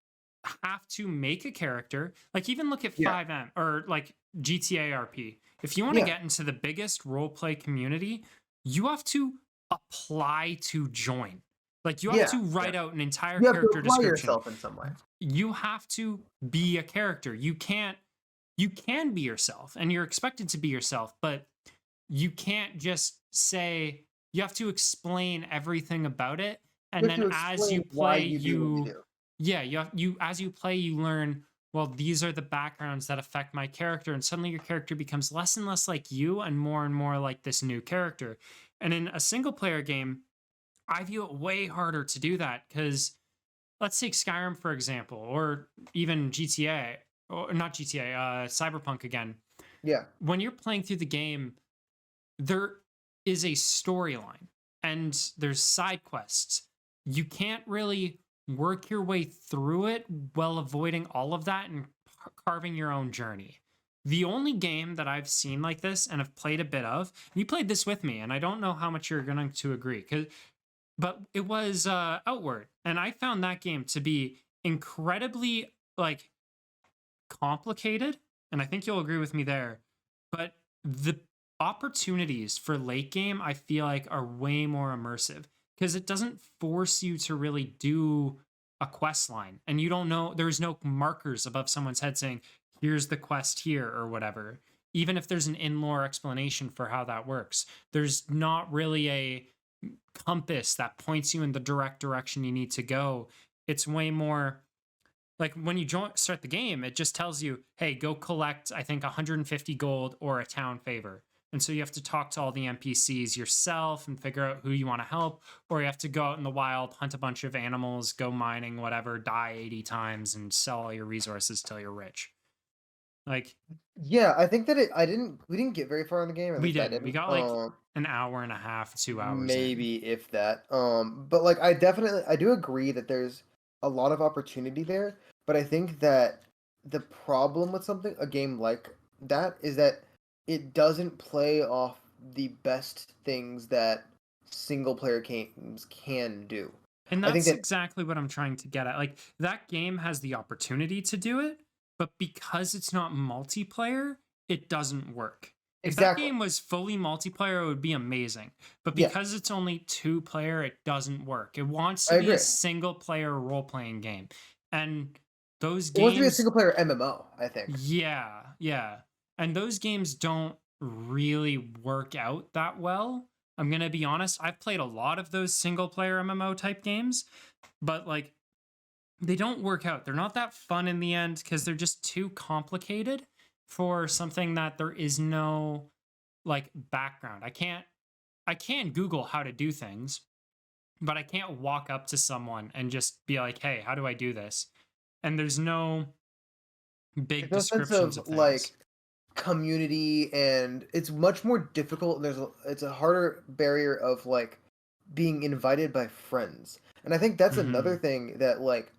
have to make a character. Like, even look at 5M or like GTA RP. If you want to get into the biggest role play community, you have to apply to join. Like, you have to write out an entire character description. Yourself in some way. You have to be a character. You can be yourself, and you're expected to be yourself, but you can't just say, you have to explain everything about it, and then as you play, as you play, you learn, well, these are the backgrounds that affect my character, and suddenly your character becomes less and less like you and more like this new character. And in a single player game, I view it way harder to do that, because let's take Skyrim, for example, or even GTA, or not GTA, Cyberpunk again. Yeah. When you're playing through the game, there is a storyline and there's side quests. You can't really work your way through it while avoiding all of that and carving your own journey. The only game that I've seen like this and have played a bit of, and you played this with me, and I don't know how much you're going to agree, but it was Outward, and I found that game to be incredibly like complicated, and I think you'll agree with me there. But the opportunities for late game, I feel like, are way more immersive, because it doesn't force you to really do a quest line, and you don't know, there's no markers above someone's head saying, here's the quest here or whatever. even if there's an in-lore explanation for how that works, there's not really a compass that points you in the direct direction you need to go. It's way more like when you start the game, it just tells you, hey, go collect, I think, 150 gold or a town favor. And so you have to talk to all the NPCs yourself and figure out who you want to help, or you have to go out in the wild, hunt a bunch of animals, go mining, whatever, die 80 times and sell all your resources till you're rich. Like, Yeah, I think that we didn't get very far in the game, at we least I didn't. We didn't. got like an hour and a half, 2 hours in. Maybe if that. But like I do agree that there's a lot of opportunity there, but I think that the problem with something a game like that is that it doesn't play off the best things that single player games can do. And I think that's that exactly what I'm trying to get at. Like, that game has the opportunity to do it, but because it's not multiplayer, it doesn't work. If that exactly. game was fully multiplayer, it would be amazing. But Yeah, because it's only two player, it doesn't work. It wants I to be a agree. single player role playing game. And those It wants to be a games, single player MMO, I think. yeah, yeah. And those games don't really work out that well. I'm going to be honest, I've played a lot of those single player MMO type games, but like they don't work out. They're not that fun in the end because they're just too complicated for something that there is no like background. I can Google how to do things, but I can't walk up to someone and just be like, "Hey, how do I do this?" And there's no There's big no sense descriptions of of things. like community, and it's much more difficult, and it's a harder barrier of like being invited by friends. And I think that's another Mhm. thing that like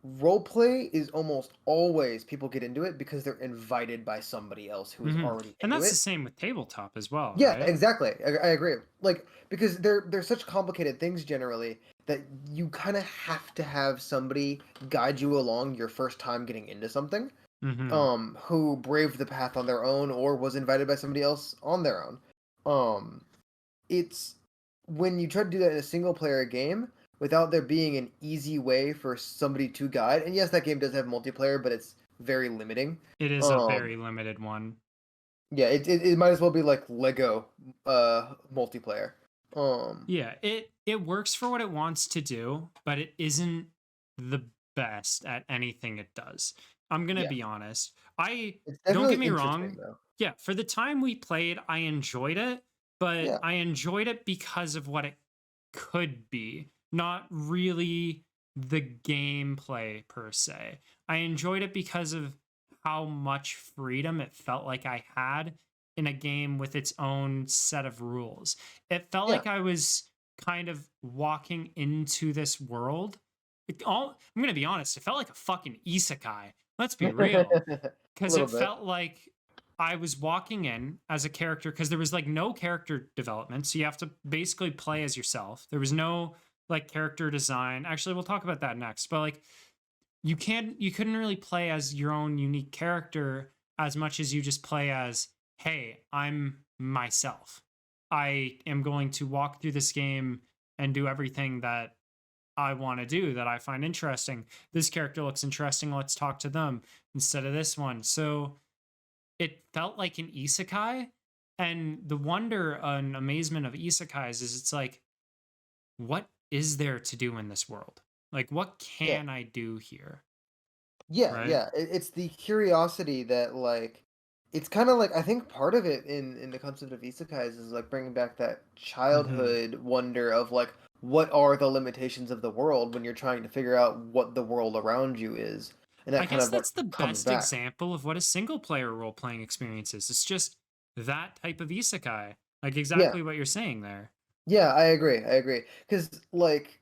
role play is almost always people get into it because they're invited by somebody else who is Mhm. already And into that's the it. same with tabletop as well, Yeah, right? exactly. I agree. Like because they're such complicated things generally that you kind of have to have somebody guide you along your first time getting into something, Mhm. who braved the path on their own or was invited by somebody else on their own. Um, it's when you try to do that in a single player game without there being an easy way for somebody to guide. And yes, that game does have multiplayer, but it's very limiting. It is a Um, very limited one. yeah, it might as well be like Lego multiplayer. Um, Yeah, it works for what it wants to do, but it isn't the best at anything it does. I'm going to yeah, be honest. I it's don't definitely get me interesting wrong. though. Yeah, for the time we played, I enjoyed it, but Yeah, I enjoyed it because of what it could be, not really the gameplay per se. I enjoyed it because of how much freedom it felt like I had in a game with its own set of rules. It felt yeah, like I was kind of walking into this world. I'm going to be honest, it felt like a fucking isekai. Let's be real. a Because little it bit. felt like I was walking in as a character because there was like no character development. So you have to basically play as yourself. There was no like character design. Actually, we'll talk about that next. But like you couldn't really play as your own unique character as much as you just play as, hey, I'm myself. I am going to walk through this game and do everything that I want to do that I find interesting. This character looks interesting. Let's talk to them instead of this one. So it felt like an isekai. And the wonder and amazement of isekais is it's like, what is there to do in this world? Like, what Yeah. can I do here? Yeah, Right? yeah. It's the curiosity that like it's kind of like I think part of it in the concept of isekais is like bringing back that Hmm. childhood wonder of like what are the limitations of the world when you're trying to figure out what the world around you is, and I that kind guess of what that's the comes best back. example of what a single player role playing experience is. It's just that type of isekai. Like Yeah, exactly what you're saying there. yeah. I agree. I agree. Because like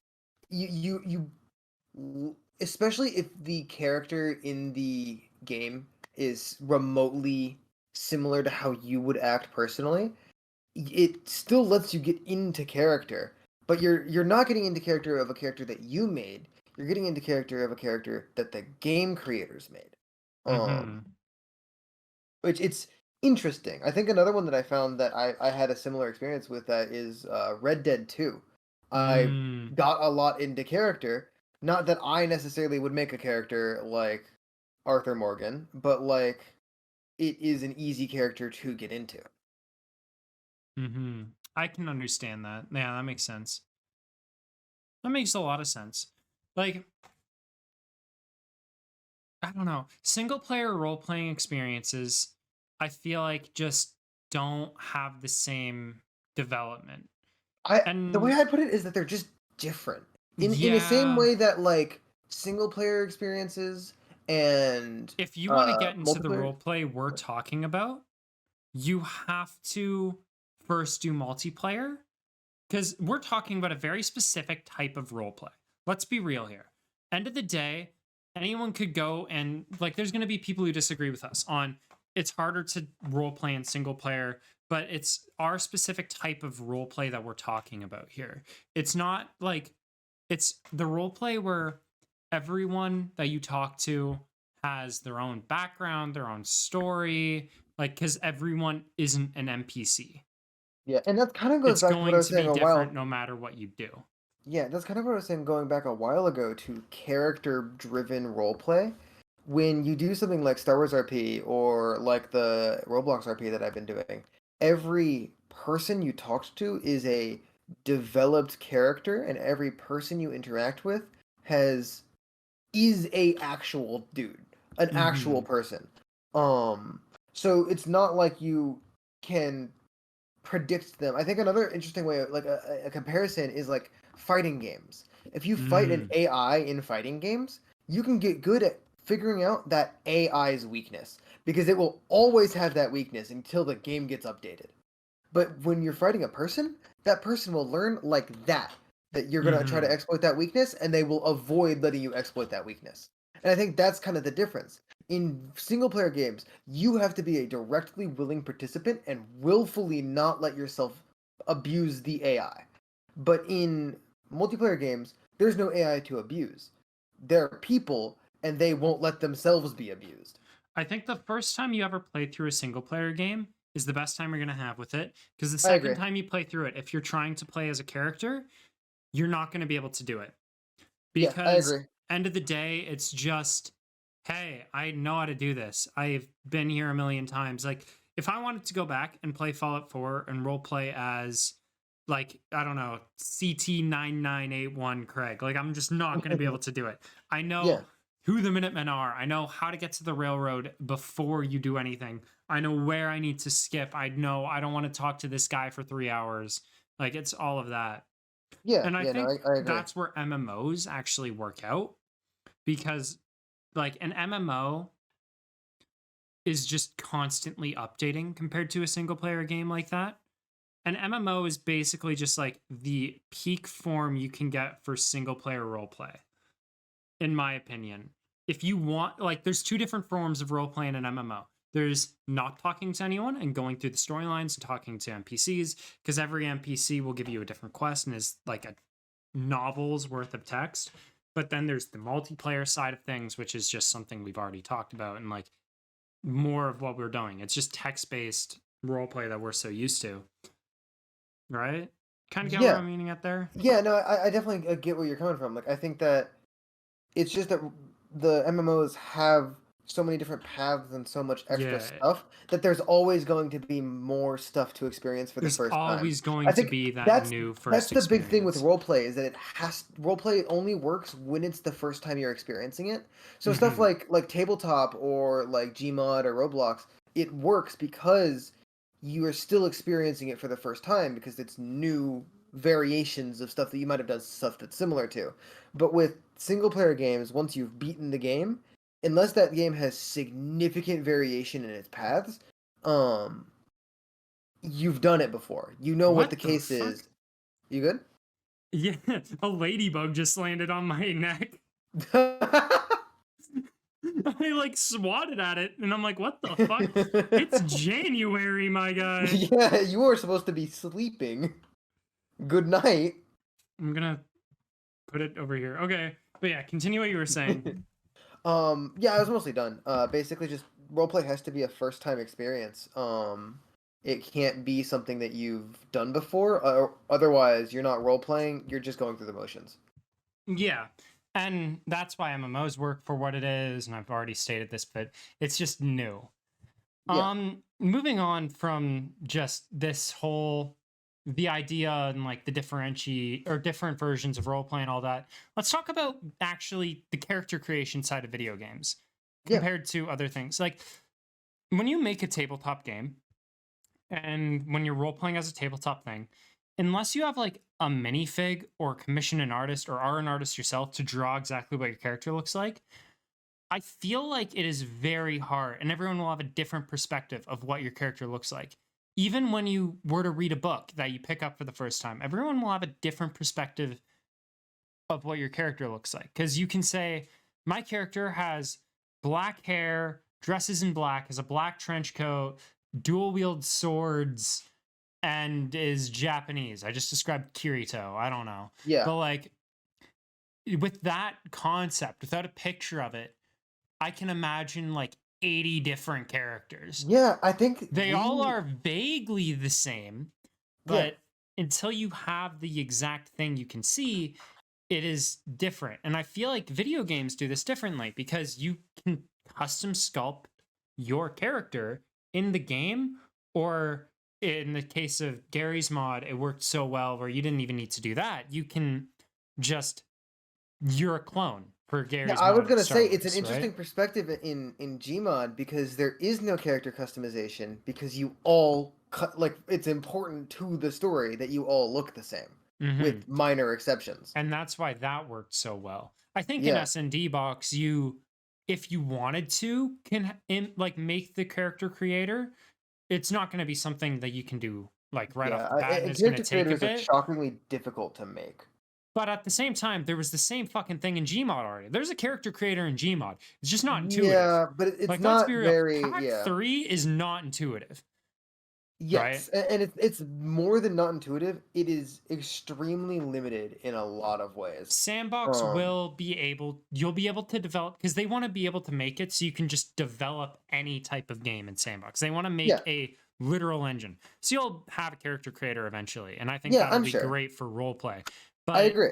especially if the character in the game is remotely similar to how you would act personally, it still lets you get into character, but you're not getting into character of a character that you made. You're getting into character of a character that the game creators made. Hmm. Which it's interesting. I think another one that I found that I had a similar experience with that is Red Dead 2. I Mm. got a lot into character. Not that I necessarily would make a character like Arthur Morgan, but like it is an easy character to get into. Mm-hmm. I can understand that. Yeah, that makes sense. That makes a lot of sense. Like, I don't know. Single player role playing experiences, I feel like just don't have the same development. The way And I put it is that they're just different. In the same yeah, way that like single player experiences and if you want to get into the multiplayer. role play we're talking about, you have to first do multiplayer because we're talking about a very specific type of role play. Let's be real here. End of the day, anyone could go and like there's going to be people who disagree with us on it's harder to role play in single player, but it's our specific type of role play that we're talking about here. It's not like it's the role play where everyone that you talk to has their own background, their own story, like cuz everyone isn't an NPC. Yeah, and that kind of goes It's back to what I going was to saying be a different while. no matter what you do. Yeah, that's kind of what I was saying going back a while ago to character-driven roleplay. When you do something like Star Wars RP or like the Roblox RP that I've been doing, every person you talked to is a developed character, and every person you interact with has is a actual dude, an actual Mhm. person. Um, so it's not like you can predict them. I think another interesting way, like a comparison, is like fighting games. If you fight an Mm. AI in fighting games, you can get good at figuring out that AI's weakness because it will always have that weakness until the game gets updated. But when you're fighting a person, that person will learn like that you're gonna try to Mhm. exploit that weakness, and they will avoid letting you exploit that weakness. And I think that's kind of the difference. In single player games, you have to be a directly willing participant and willfully not let yourself abuse the AI. But in multiplayer games, there's no AI to abuse. There are people, and they won't let themselves be abused. I think the first time you ever play through a single player game is the best time you're going to have with it because the I second agree. time you play through it, if you're trying to play as a character, you're not going to be able to do it Yeah, I because agree. end of the day it's just hey, I know how to do this. I've been here a million times. Like if I wanted to go back and play Fallout 4 and role play as like I don't know, CT9981 Craig, like I'm just not going to be able to do it. I Yeah, know who the Minutemen are. I know how to get to the railroad before you do anything. I know where I need to skip. I know I don't want to talk to this guy for 3 hours. Like it's all of that. yeah, And I yeah. No, think I agree. that's where MMOs actually work out because like an MMO is just constantly updating compared to a single player game like that. An MMO is basically just like the peak form you can get for single player role play, in my opinion. If you want, like, there's two different forms of role play in an MMO. There's not talking to anyone and going through the storylines and talking to NPCs, because every NPC will give you a different quest and is like a novel's worth of text. But then there's the multiplayer side of things, which is just something we've already talked about and like more of what we're doing. It's just text based role play that we're so used to, right? Kind of get what Yeah, I'm meaning at there. yeah. No, I definitely get where you're coming from. Like, I think that it's just that the MMOs have so many different paths and so much extra Yeah, stuff that there's always going to be more stuff to experience for the there's first time. always going I to think be that that's new that's first the big thing with experience. roleplay is that it has roleplay only works when it's the first time you're experiencing it. So stuff Hmm. like tabletop or like Gmod or Roblox, it works because you are still experiencing it for the first time because it's new variations of stuff that you might have done stuff that's similar to. But with single player games, once you've beaten the game, unless that game has significant variation in its paths, um, you've done it before. You know what the What the case fuck? is. You good? Yeah, a ladybug just landed on my neck. I like swatted at it and I'm like, what the fuck? It's January, my guy. Yeah, you were supposed to be sleeping. Good night. I'm gonna put it over here. Okay. But yeah, continue what you were saying. Yeah, I was mostly done. Basically just roleplay has to be a first time experience. It can't be something that you've done before. Otherwise, you're not role playing. You're just going through the motions. Yeah. And that's why MMOs work for what it is. And I've already stated this, but it's just new. Yeah. Moving on from just this whole the idea and like the differentiate or different versions of role play and all that. Let's talk about actually the character creation side of video games Yeah. compared to other things. Like when you make a tabletop game and when you're role playing as a tabletop thing, unless you have like a minifig or commission an artist or are an artist yourself to draw exactly what your character looks like, I feel like it is very hard, and everyone will have a different perspective of what your character looks like. Even when you were to read a book that you pick up for the first time, everyone will have a different perspective of what your character looks like. Because you can say, my character has black hair, dresses in black, has a black trench coat, dual wield swords, and is Japanese. I just described Kirito. I don't know. Yeah. But like, with that concept, without a picture of it, I can imagine like 80 different characters. Yeah, I think They all are vaguely the same, yeah. but until you have the exact thing you can see, it is different. And I feel like video games do this differently because you can custom sculpt your character in the game, or in the case of Gary's mod, it worked so well where you didn't even need to do that. You can just, you're a clone for Yeah, Gary's I was mod of gonna Star say it's an Wars, right? interesting perspective in Gmod because there is no character customization because you all cut like it's important to the story that you all look the same Mm-hmm. with minor exceptions. And that's why that worked so well. I think in Yeah, S&D box, you, if you wanted to, can like make the character creator. It's not going to be something that you can do like right yeah. off the bat, and And it's going to character take a creators are bit. shockingly difficult to make. But at the same time, there was the same fucking thing in Gmod already. There's a character creator in Gmod. It's just not intuitive. Yeah, but it's Like, let's not be real. very Pack yeah. 3 is not intuitive, right? Yes, and it's more than not intuitive. It is extremely limited in a lot of ways. Sandbox Um, will be able, you'll be able to develop, because they want to be able to make it so you can just develop any type of game in Sandbox. They want to make yeah, a literal engine. So you'll have a character creator eventually, and I think yeah, that'll I'm be sure. great for roleplay. I But agree.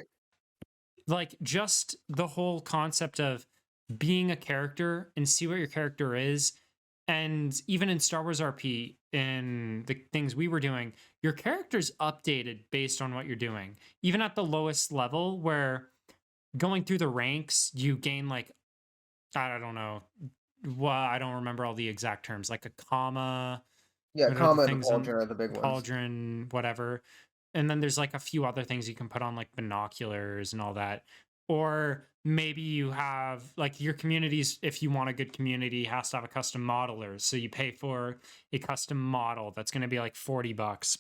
like just the whole concept of being a character and see what your character is, and even in Star Wars RP, in the things we were doing, your character's updated based on what you're doing. Even at the lowest level, where going through the ranks, you gain like, I don't know, well, I don't remember all the exact terms, like a comma. Yeah, What are the comma and the things pauldron on are the big ones. pauldron, whatever? And then there's like a few other things you can put on, like binoculars and all that. Or maybe you have like your communities, if you want a good community, has to have a custom modeler. So you pay for a custom model that's going to be like $40.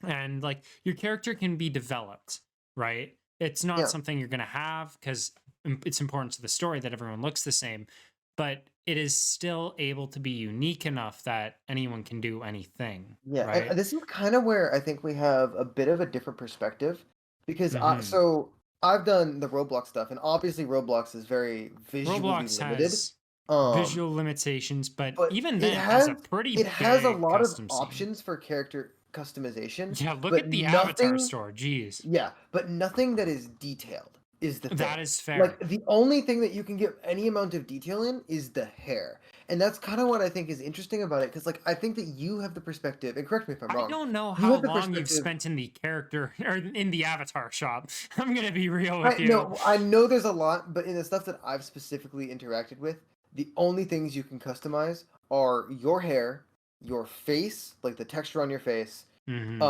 And like your character can be developed, right? It's not Yeah. something you're going to have because it's important to the story that everyone looks the same, but it is still able to be unique enough that anyone can do anything, Yeah, right? and this is kind of where I think we have a bit of a different perspective because Hmm. so I've done the Roblox stuff, and obviously Roblox is very visually Roblox limited. has Um, visual limitations, but but even it then has a has pretty it has a big lot of custom scene. options for character customization, Yeah, look but at the avatar nothing. store. Jeez. Yeah, but nothing that is detailed is the That thing. is Like, fair. the only thing that you can get any amount of detail in is the hair, and that's kinda what I think is interesting about it. Because like, I think that you have the perspective and correct me if I'm I wrong, don't know you how have the long you've perspective. spent in the character or in the avatar shop. I'm gonna be real with I you. no, I know there's a lot, but in the stuff that I've specifically interacted with, the only things you can customize are your hair, your face, like the texture on your face, Hmm.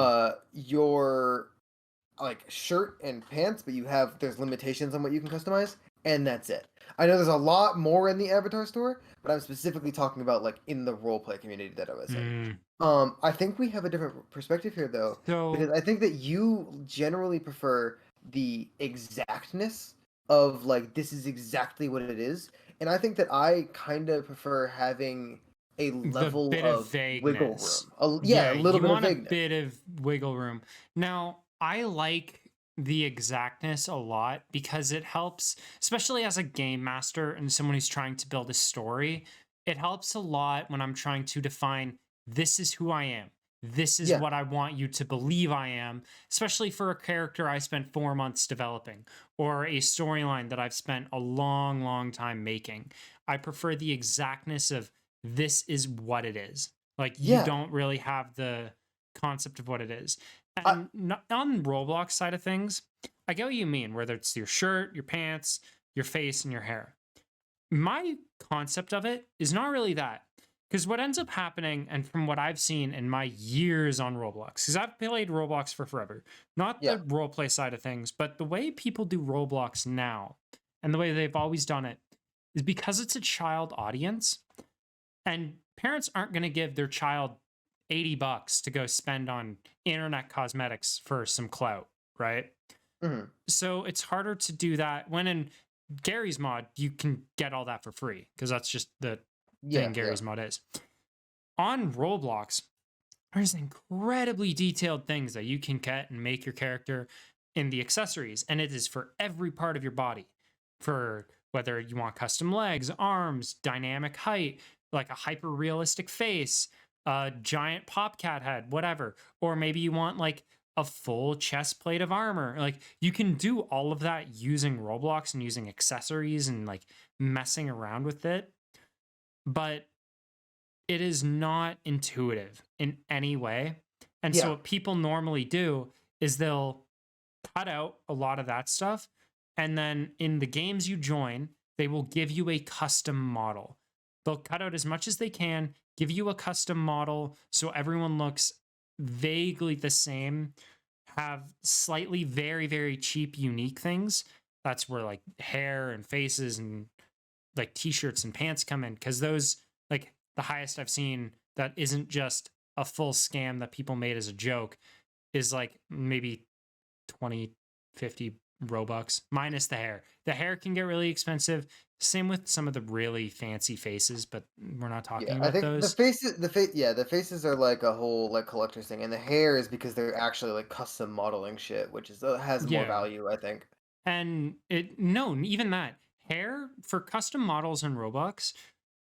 your like shirt and pants, but there's limitations on what you can customize, and that's it. I know there's a lot more in the Avatar store, but I'm specifically talking about like in the roleplay community that I was in. Mm. I think we have a different perspective here though, because So I think that you generally prefer the exactness of like this is exactly what it is, and I think that I kind of prefer having a the level bit of of wiggle vagueness. room. Yeah, Yeah, a little you bit of want a vagueness. bit of wiggle room. Now, I like the exactness a lot because it helps, especially as a game master and someone who's trying to build a story. It helps a lot when I'm trying to define this is who I am. This is Yeah, what I want you to believe I am, especially for a character I spent 4 months developing or a storyline that I've spent a long, long time making. I prefer the exactness of this is what it is. Like you Yeah. don't really have the concept of what it is. I, And on Roblox side of things, I get what you mean, whether it's your shirt, your pants, your face, and your hair. My concept of it is not really that. Because what ends up happening, and from what I've seen in my years on Roblox, because I've played Roblox for forever, not yeah. the roleplay side of things, but the way people do Roblox now and the way they've always done it is because it's a child audience and parents aren't going to give their child $80 to go spend on internet cosmetics for some clout, right? Hmm. So it's harder to do that when in Gary's mod, you can get all that for free because that's just the thing Yeah. Yeah. Gary's mod is. On Roblox, there's incredibly detailed things that you can get and make your character in the accessories, and it is for every part of your body. For whether you want custom legs, arms, dynamic height, like a hyper realistic face, a giant popcat head, whatever. Or maybe you want like a full chest plate of armor. Like you can do all of that using Roblox and using accessories and like messing around with it. But it is not intuitive in any way. And so Yeah. what people normally do is they'll cut out a lot of that stuff. And then in the games you join, they will give you a custom model. They'll cut out as much as they can, give you a custom model so everyone looks vaguely the same, have slightly very, very cheap, unique things. That's where like hair and faces and like t-shirts and pants come in because those like the highest I've seen that isn't just a full scam that people made as a joke is like maybe 20, 50 Robux minus the hair. The hair can get really expensive. Same with some of the really fancy faces, but we're not talking Yeah, I about think those. the faces are like a whole like collector's thing, and the hair is because they're actually like custom modeling shit, which is has more Yeah. value, I think. And it no, even that hair for custom models in Robux,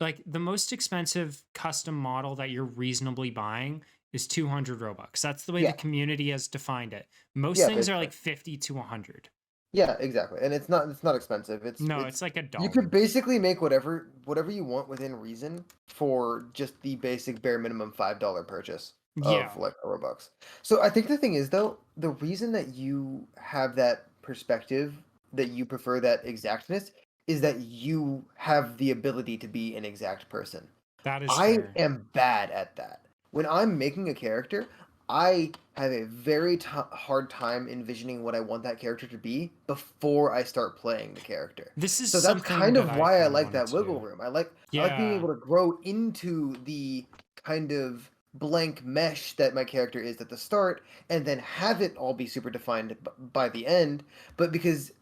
like the most expensive custom model that you're reasonably buying is 200 Robux. That's the way the Yeah, community has defined it. Most yeah, things are basically. like 50 to 100. Yeah, exactly. And it's not expensive. No, it's like a You could dollar. basically make whatever you want within reason for just the basic bare minimum $5 purchase Yeah, of like a Robux. So I think the thing is though, the reason that you have that perspective, that you prefer that exactness, is that you have the ability to be an exact person. that is I fair. am bad at that. When I'm making a character, I have a very hard time envisioning what I want that character to be before I start playing the character. This is So that's something kind that of I why I kind of like wanted that to wiggle do. room. I like being Yeah, able to grow into the kind of blank mesh that my character is at the start and then have it all be super defined by the end, but because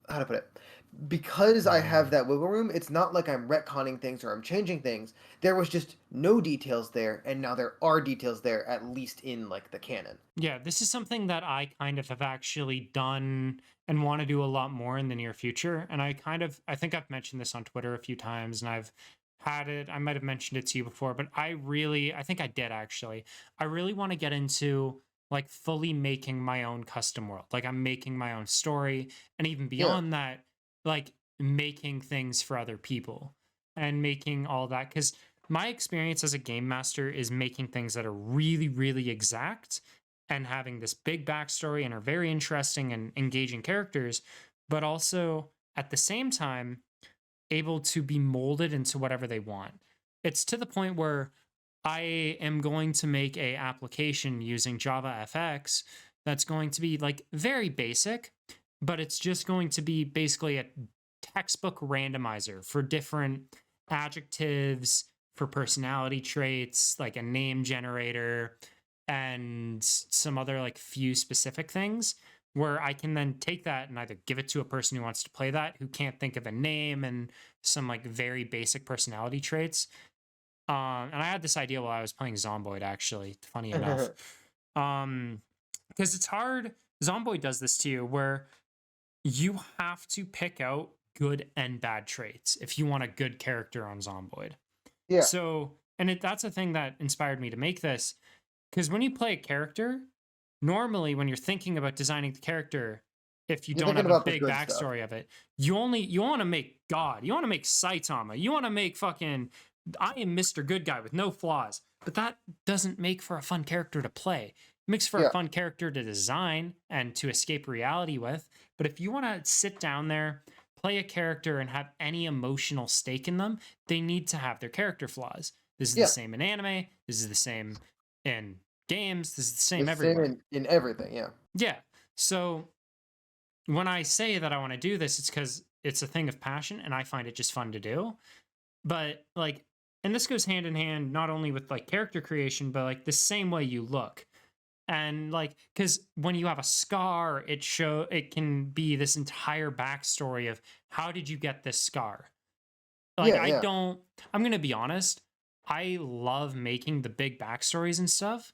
how to put it, because I yeah. have that wiggle room, it's not like I'm retconning things or I'm changing things. There was just no details there, and now there are details there, at least in like the canon. Yeah, this is something that I kind of have actually done and want to do a lot more in the near future. And I think I've mentioned this on Twitter a few times and I've had it, I might have mentioned it to you before, but I think I did actually. I really want to get into like fully making my own custom world. Like I'm making my own story and even Yeah. beyond that, like making things for other people and making all that. Because my experience as a game master is making things that are really, really exact and having this big backstory and are very interesting and engaging characters, but also at the same time able to be molded into whatever they want. It's to the point where I am going to make a application using Java FX that's going to be like very basic, but it's just going to be basically a textbook randomizer for different adjectives, for personality traits, like a name generator, and some other like few specific things where I can then take that and either give it to a person who wants to play that who can't think of a name and some like very basic personality traits. And I had this idea while I was playing Zomboid, actually, funny enough. Um, because it's hard. Zomboid does this to you where you have to pick out good and bad traits if you want a good character on Zomboid. Yeah. So, and that's a thing that inspired me to make this because when you play a character, normally when you're thinking about designing the character, if you You're don't thinking have a about the big good stuff. backstory of it, you want to make God, you want to make Saitama, you want to make fucking I am Mr. Good Guy with no flaws. But that doesn't make for a fun character to play. It makes for a Yeah. fun character to design and to escape reality with. But if you want to sit down there, play a character, and have any emotional stake in them, they need to have their character flaws. This is the Yeah. same in anime. This is the same in games. This is the same It's everywhere. same in everything, yeah. Yeah. So when I say that I want to do this, it's because it's a thing of passion and I find it just fun to do. But like, and this goes hand in hand not only with like character creation, but like the same way you look. And like, because when you have a scar, it can be this entire backstory of how did you get this scar. Like, Yeah. I'm gonna be honest, I love making the big backstories and stuff,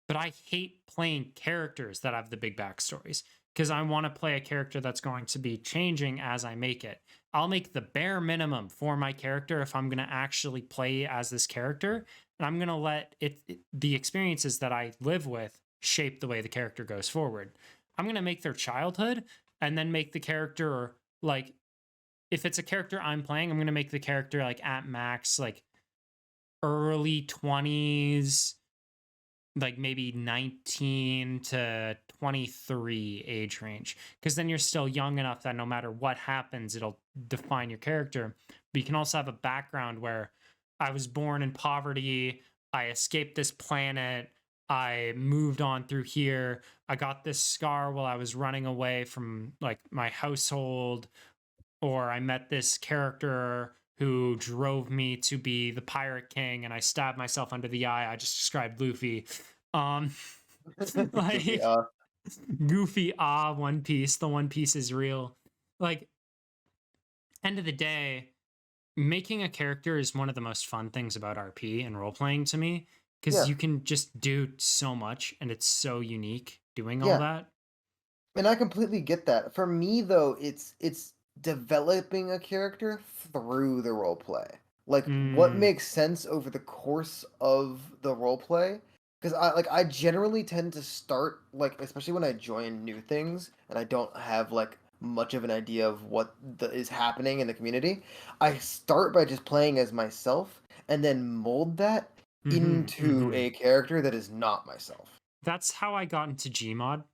but I hate playing characters that have the big backstories because I want to play a character that's going to be changing as I make it. I'll make the bare minimum for my character if I'm going to actually play as this character, and I'm going to let the experiences that I live with shape the way the character goes forward. I'm going to make their childhood and then make the character like, if it's a character I'm playing, I'm going to make the character like at max like early 20s, like maybe 19 to 23 age range, because then you're still young enough that no matter what happens, it'll define your character. But you can also have a background where I was born in poverty, I escaped this planet, I moved on through here, I got this scar while I was running away from like my household, or I met this character who drove me to be the pirate king and I stabbed myself under the eye. I just described Luffy. Like Yeah. Goofy, One Piece. The One Piece is real. Like, end of the day, making a character is one of the most fun things about RP and role playing to me, because Yeah. you can just do so much and it's so unique doing all Yeah. that. And I completely get that. For me though, it's developing a character through the role play. Like what Mm, makes sense over the course of the role play? Because I generally tend to start like, especially when I join new things and I don't have like much of an idea of what is happening in the community. I start by just playing as myself and then mold that into a character that is not myself. That's how I got into Gmod.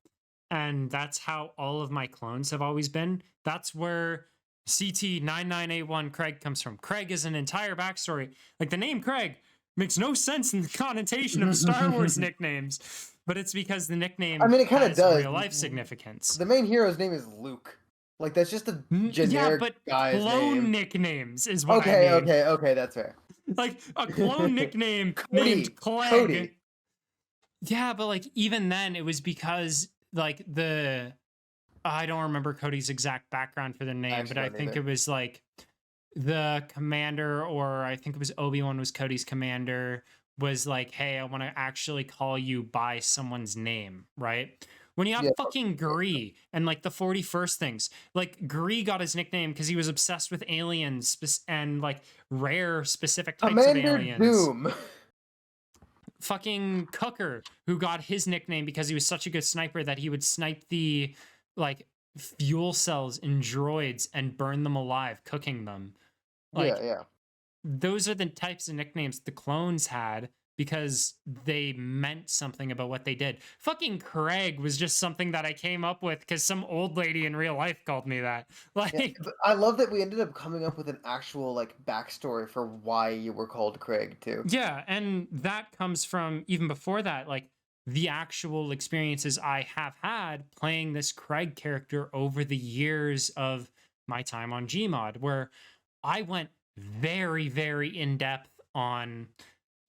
And that's how all of my clones have always been. That's where CT9981 Craig comes from. Craig is an entire backstory. Like, the name Craig makes no sense in the connotation of Star Wars nicknames, but it's because the nickname I mean, it kind of has does. real life significance. The main hero's name is Luke. Like that's just a Yeah, generic but guy's clone name. nicknames is what I Okay, mean. okay, that's fair. Like a clone nickname named Clegg. Cody. Yeah, but like even then it was because like I don't remember Cody's exact background for the name, but I think it was like the commander, or I think it was Obi-Wan was Cody's commander, was like, hey, I want to actually call you by someone's name, right? When you have Yeah. fucking Gree and like the 41st things, like Gree got his nickname because he was obsessed with aliens and like rare specific types of Commander aliens. Doom. Fucking Cooker, who got his nickname because he was such a good sniper that he would snipe the like fuel cells in droids and burn them alive, cooking them. Like, Yeah. those are the types of nicknames the clones had because they meant something about what they did. Fucking Craig was just something that I came up with because some old lady in real life called me that. Like, Yeah, but I love that we ended up coming up with an actual like backstory for why you were called Craig too. yeah, and that comes from even before that, like the actual experiences I have had playing this Craig character over the years of my time on Gmod, where I went very, very in depth on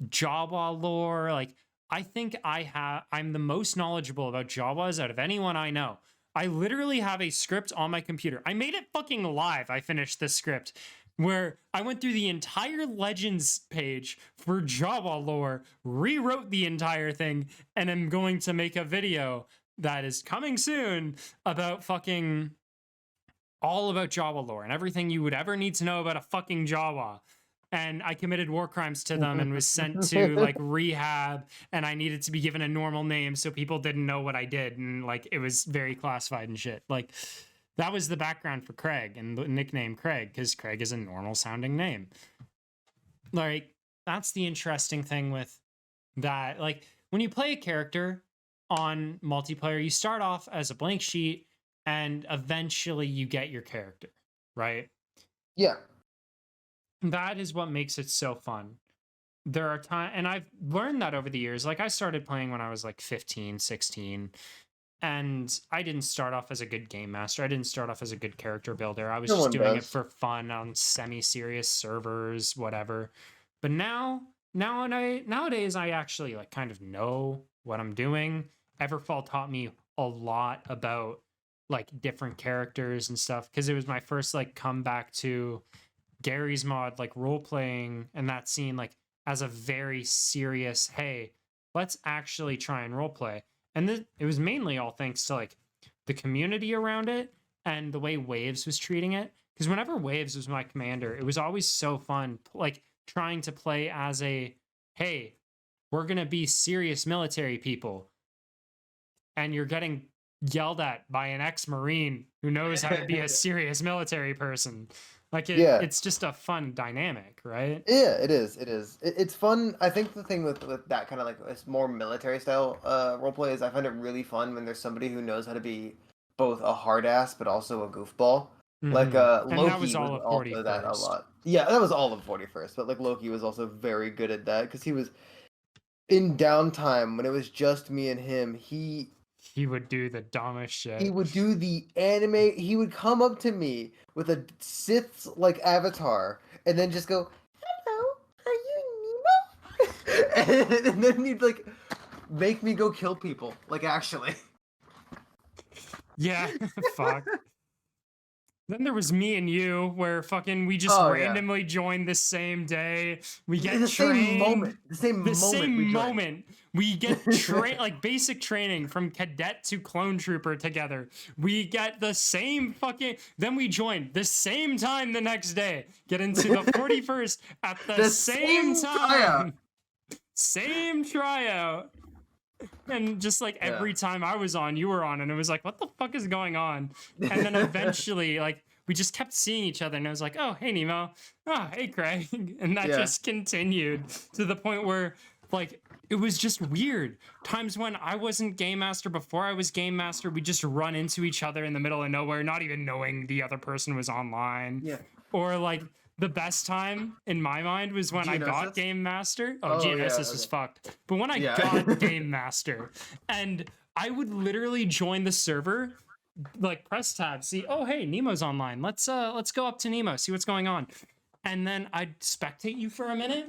Jawa lore. Like, I think I'm the most knowledgeable about Jawas out of anyone I know. I literally have a script on my computer. I made it fucking live. I finished this script where I went through the entire Legends page for Jawa lore, rewrote the entire thing, and I'm going to make a video that is coming soon about fucking all about Jawa lore and everything you would ever need to know about a fucking Jawa. And I committed war crimes to them and was sent to like rehab, and I needed to be given a normal name so people didn't know what I did, and like it was very classified and shit. Like, that was the background for Craig and the nickname Craig, because Craig is a normal sounding name. like that's the interesting thing with that. Like when you play a character on multiplayer, you start off as a blank sheet and eventually you get your character, right? Yeah. That is what makes it so fun. There are times, and I've learned that over the years. Like I started playing when I was like 15, 16, and I didn't start off as a good game master. I didn't start off as a good character builder. I was No just one doing it does. for fun on semi-serious servers, whatever. But nowadays I actually like kind of know what I'm doing. Everfall taught me a lot about like different characters and stuff because it was my first like comeback to Gary's mod, like role playing and that scene, like as a very serious, hey, let's actually try and role play. And it was mainly all thanks to like the community around it and the way Waves was treating it. Because whenever Waves was my commander, it was always so fun, like trying to play as a, hey, we're gonna be serious military people, and you're getting yelled at by an ex-marine who knows how to be a serious military person. Like Yeah. it's just a fun dynamic, right? Yeah, it is. It is. It's fun. I think the thing with that kind of like it's more military style roleplay is I find it really fun when there's somebody who knows how to be both a hard ass but also a goofball. Like And that was Loki was all of also that a 41st. lot. Yeah, that was all of 41st, but like Loki was also very good at that because he was in downtime when it was just me and him. He would do the dumbest He shit. would do the anime. He would come up to me with a Sith like avatar, and then just go, "Hello, are you Nemo?" And then he'd like make me go kill people. Like actually. Yeah, fuck. Then there was me and you, where fucking we just Oh yeah. randomly joined the same day. We get The same trained. moment. The same The moment we same joined. moment we get like basic training from cadet to clone trooper together. We get the same fucking. Then we join the same time the next day. Get into the 41st at the The same same tryout. time. Same tryout. And just like Yeah. every time I was on, you were on, and it was like, what the fuck is going on? And then eventually, like, we just kept seeing each other, and I was like, oh, hey, Nemo. Oh, hey, Craig. And that Yeah. just continued to the point where, like, it was just weird. Times when I wasn't game master before I was game master, we just run into each other in the middle of nowhere, not even knowing the other person was online. Yeah. Or like the best time in my mind was when I got Geonosis? game master. Oh, Oh yeah. Geonosis is Okay. fucked. But when I Yeah. got game master, and I would literally join the server, like press tab, see, oh hey, Nemo's online. Let's go up to Nemo, see what's going on. And then I'd spectate you for a minute,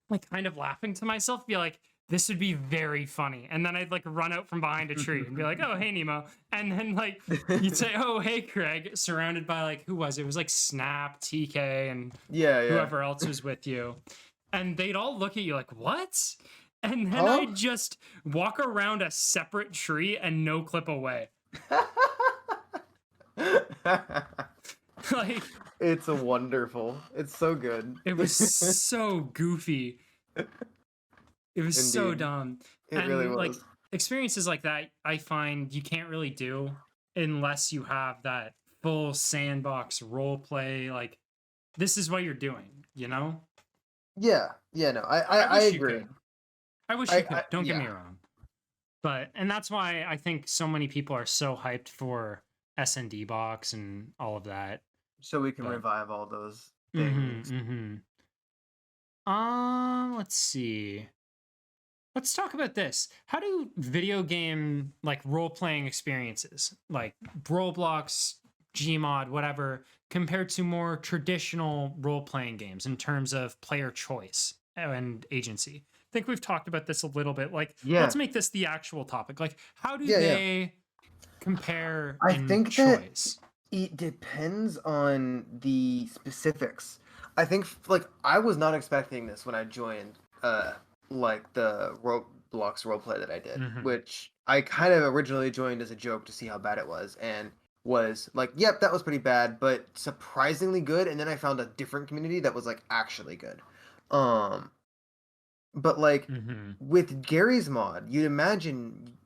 like kind of laughing to myself, be like, this would be very funny. And then I'd like run out from behind a tree and be like, oh hey Nemo. And then like you'd say, oh hey Craig, surrounded by like who was it? It was like Snap, TK, and Yeah. Yeah. whoever else was with you. And they'd all look at you like, what? And then Huh? I'd just walk around a separate tree and no clip away. Like It's wonderful. It's so good. it was so goofy. It was so Indeed. dumb. It And really like was. experiences like that, I find you can't really do unless you have that full sandbox role play. Like this is what you're doing, you know? Yeah. Yeah. No, I wish you agree. could. I wish I- you could. Don't get me yeah. wrong. But and that's why I think so many people are so hyped for S&D box and all of that. So we can But- revive all those Mm-hmm, things. mm-hmm. Let's see. Let's talk about this. How do video game like role playing experiences like Roblox, Gmod, whatever, compared to more traditional role playing games in terms of player choice and agency? I think we've talked about this a little bit. Like, Yeah. let's make this the actual topic. Like, how do Yeah, yeah. they compare I in think that- choice? It depends on the specifics. I think like I was not expecting this when I joined like the Roblox roleplay that I did, Mhm. which I kind of originally joined as a joke to see how bad it was and was like, yep, that was pretty bad, but surprisingly good, and then I found a different community that was like actually good. But like Mhm. with Gary's mod, you'd imagine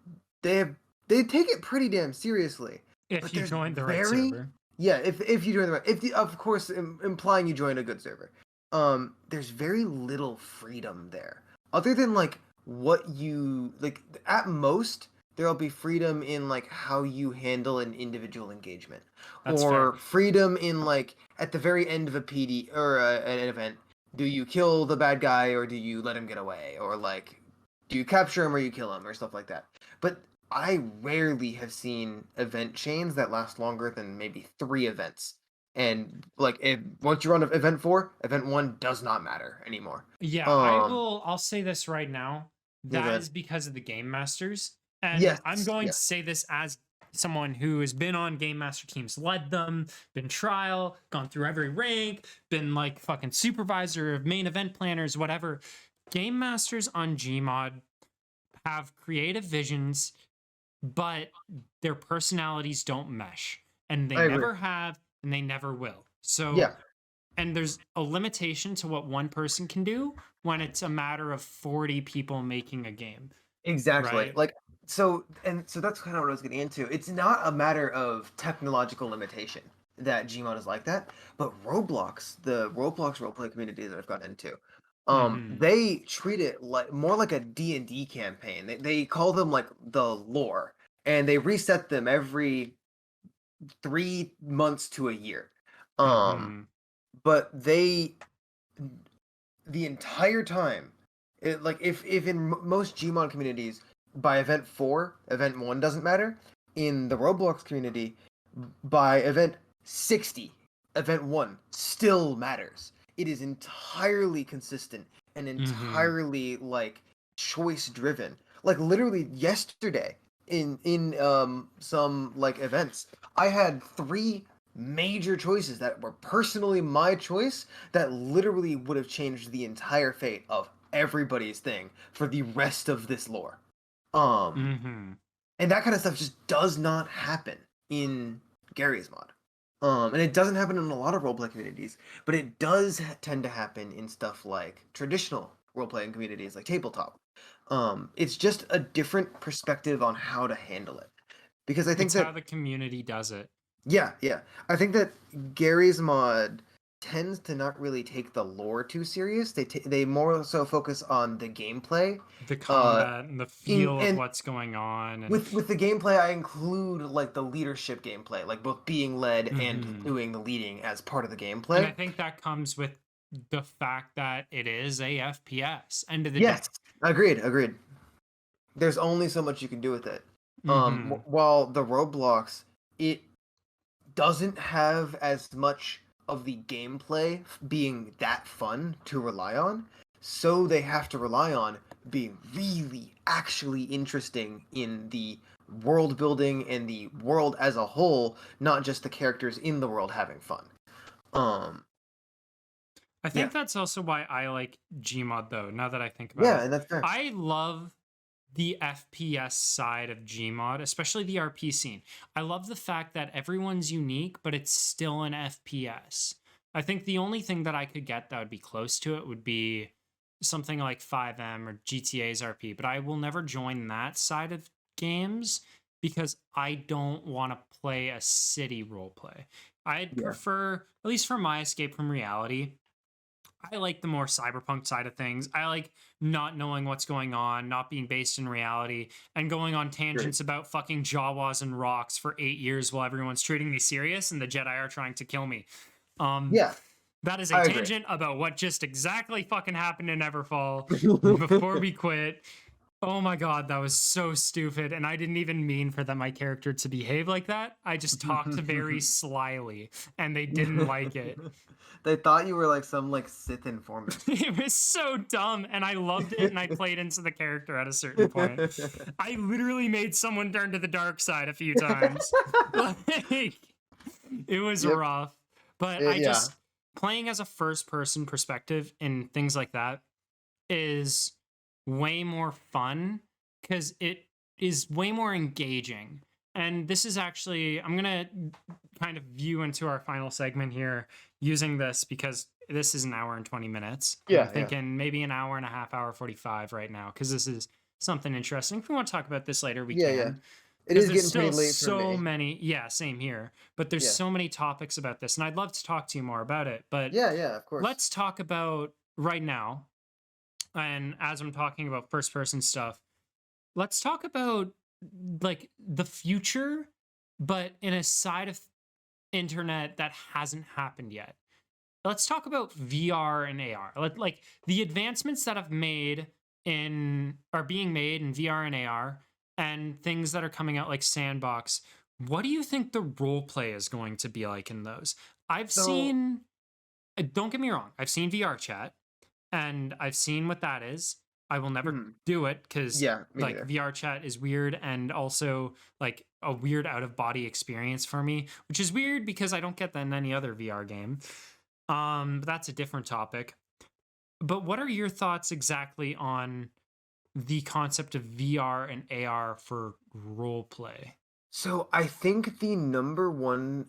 they take it pretty damn seriously. If But you there's joined the right very- server. Yeah, if you join the right, of course implying you joined a good server. there's very little freedom there. Other than like what you like at most there'll be freedom in like how you handle an individual engagement That's fair. or freedom in like at the very end of a PD or an event, do you kill the bad guy or do you let him get away or like do you capture him or you kill him or stuff like that. But I rarely have seen event chains that last longer than maybe 3 events. And like if once you're on event 4, event 1 does not matter anymore. Yeah, Um, I'll say this right now. yeah, go That ahead. is because of the game masters. And Yes, I'm going to yes. say this as someone who has been on game master teams, led them, been trial, gone through every rank, been like fucking supervisor of main event planners, whatever. Game masters on Gmod have creative visions, but their personalities don't mesh. And they I agree. never have, and they never will. So Yeah, and there's a limitation to what one person can do when it's a matter of 40 people making a game, exactly. right? Like so that's kind of what I was getting into. It's not a matter of technological limitation that Gmod is like that, but Roblox, the Roblox roleplay community that I've gotten into, Mm-hmm. they treat it like more like a D&D campaign. They call them like the lore, and they reset them every 3 months to a year. Um, Mm-hmm. but they the entire time, like if in most Gmod communities by event 4, event 1 doesn't matter. In the Roblox community, by event 60, event 1 still matters. It is entirely consistent and Mm-hmm. entirely like choice driven. Like literally yesterday in some like events, I had 3 major choices that were personally my choice that literally would have changed the entire fate of everybody's thing for the rest of this lore. Um, Mm-hmm. and that kind of stuff just does not happen in Gary's mod. And it doesn't happen in a lot of roleplay communities, but it does tend to happen in stuff like traditional role-playing communities like tabletop. It's just a different perspective on how to handle it. Because I think It's how that the community does it. yeah, yeah. I think that Gary's mod tends to not really take the lore too serious. They more so focus on the gameplay. The Uh, combat and the in feel of and what's going on. And with the gameplay, I include like the leadership gameplay, like both being led and mm-hmm. doing the leading as part of the And I gameplay. think that comes with the fact that it is a FPS, end of the day. Yes, agreed, agreed. There's only so much you can do with it. Mm-hmm. While the Roblox, it doesn't have as much of the gameplay being that fun to rely on, so they have to rely on being really actually interesting in the world building and the world as a whole, not just the characters in the world having fun. Um, I yeah, think that's also why I like Gmod though, now that I think about yeah, it. and that's fair. I love the FPS side of Gmod, especially the RP scene. I love the fact that everyone's unique, but it's still an FPS. I think the only thing that I could get that would be close to it would be something like 5M or GTA's RP, but I will never join that side of games because I don't want to play a city roleplay. I'd Yeah, prefer, at least for my escape from reality, I like the more cyberpunk side of things. I like not knowing what's going on, not being based in reality, and going on great. tangents about fucking Jawas and rocks for 8 years while everyone's treating me serious and the Jedi are trying to kill me. Um, Yeah, that is a I agree. tangent about what just exactly fucking happened in Everfall before we quit. Oh my god, that was so stupid, and I didn't even mean for that my character to behave like that. I just talked very slyly, and they didn't like it. They thought you were like some like Sith informant. It was so dumb, and I loved it, and I played into the character at a certain point. I literally made someone turn to the dark side a few times. Like, it was Yep. rough. But I Yeah. just, playing as a first person perspective in things like that is way more fun because it is way more engaging. And this is actually, I'm going to kind of view into our final segment here using this because this is an hour and 20 minutes. And I'm Yeah, yeah. thinking maybe an hour and a half, hour 45 right now because this is something interesting. If we want to talk about this later, we Yeah, yeah. can. It because is there's getting pretty still late for so me. many. Yeah, same here. But there's Yeah. so many topics about this, and I'd love to talk to you more about it. But Yeah, yeah, of course. let's talk about right now. And as I'm talking about first person stuff, let's talk about like the future, but in a side of internet that hasn't happened yet. Let's talk about VR and AR. Like the advancements that have made in are being made in VR and AR and things that are coming out like Sandbox. What do you think the role play is going to be like in those? I've So, seen don't get me wrong, I've seen VR chat and I've seen what that is. I will never mhm. do it because Yeah, me like neither. VR chat is weird and also like a weird out of body experience for me, which is weird because I don't get that in any other VR game. But that's a different topic. But what are your thoughts exactly on the concept of VR and AR for role play? So I think the number one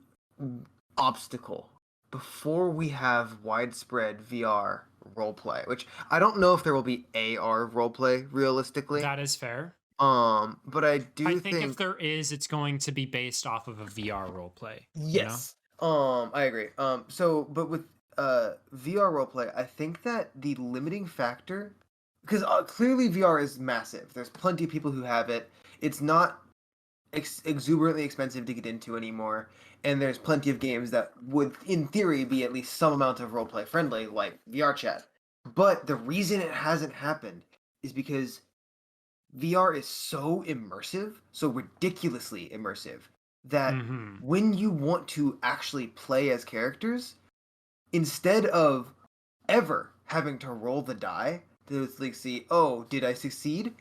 obstacle before we have widespread VR roleplay, which I don't know if there will be AR roleplay realistically. That is fair. But I I do think if think there is, it's going to be based off of a VR role play, you know? yes. I agree. But with VR roleplay, I think that the limiting factor, because clearly VR is massive. There's plenty of people who have it. It's not exuberantly expensive to get into anymore, and there's plenty of games that would, in theory, be at least some amount of roleplay friendly, like VR chat. But the reason it hasn't happened is because VR is so immersive, so ridiculously immersive, that Hmm. when you want to actually play as characters, instead of ever having to roll the die to like see, oh, did I succeed?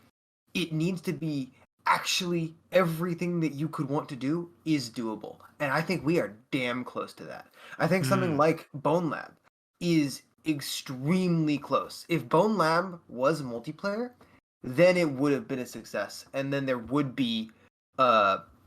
It needs to be actually everything that you could want to do is doable. And I think we are damn close to that. I think something Mm. like Bone Lab is extremely close. If Bone Lab was multiplayer, then it would have been a success. And then there would be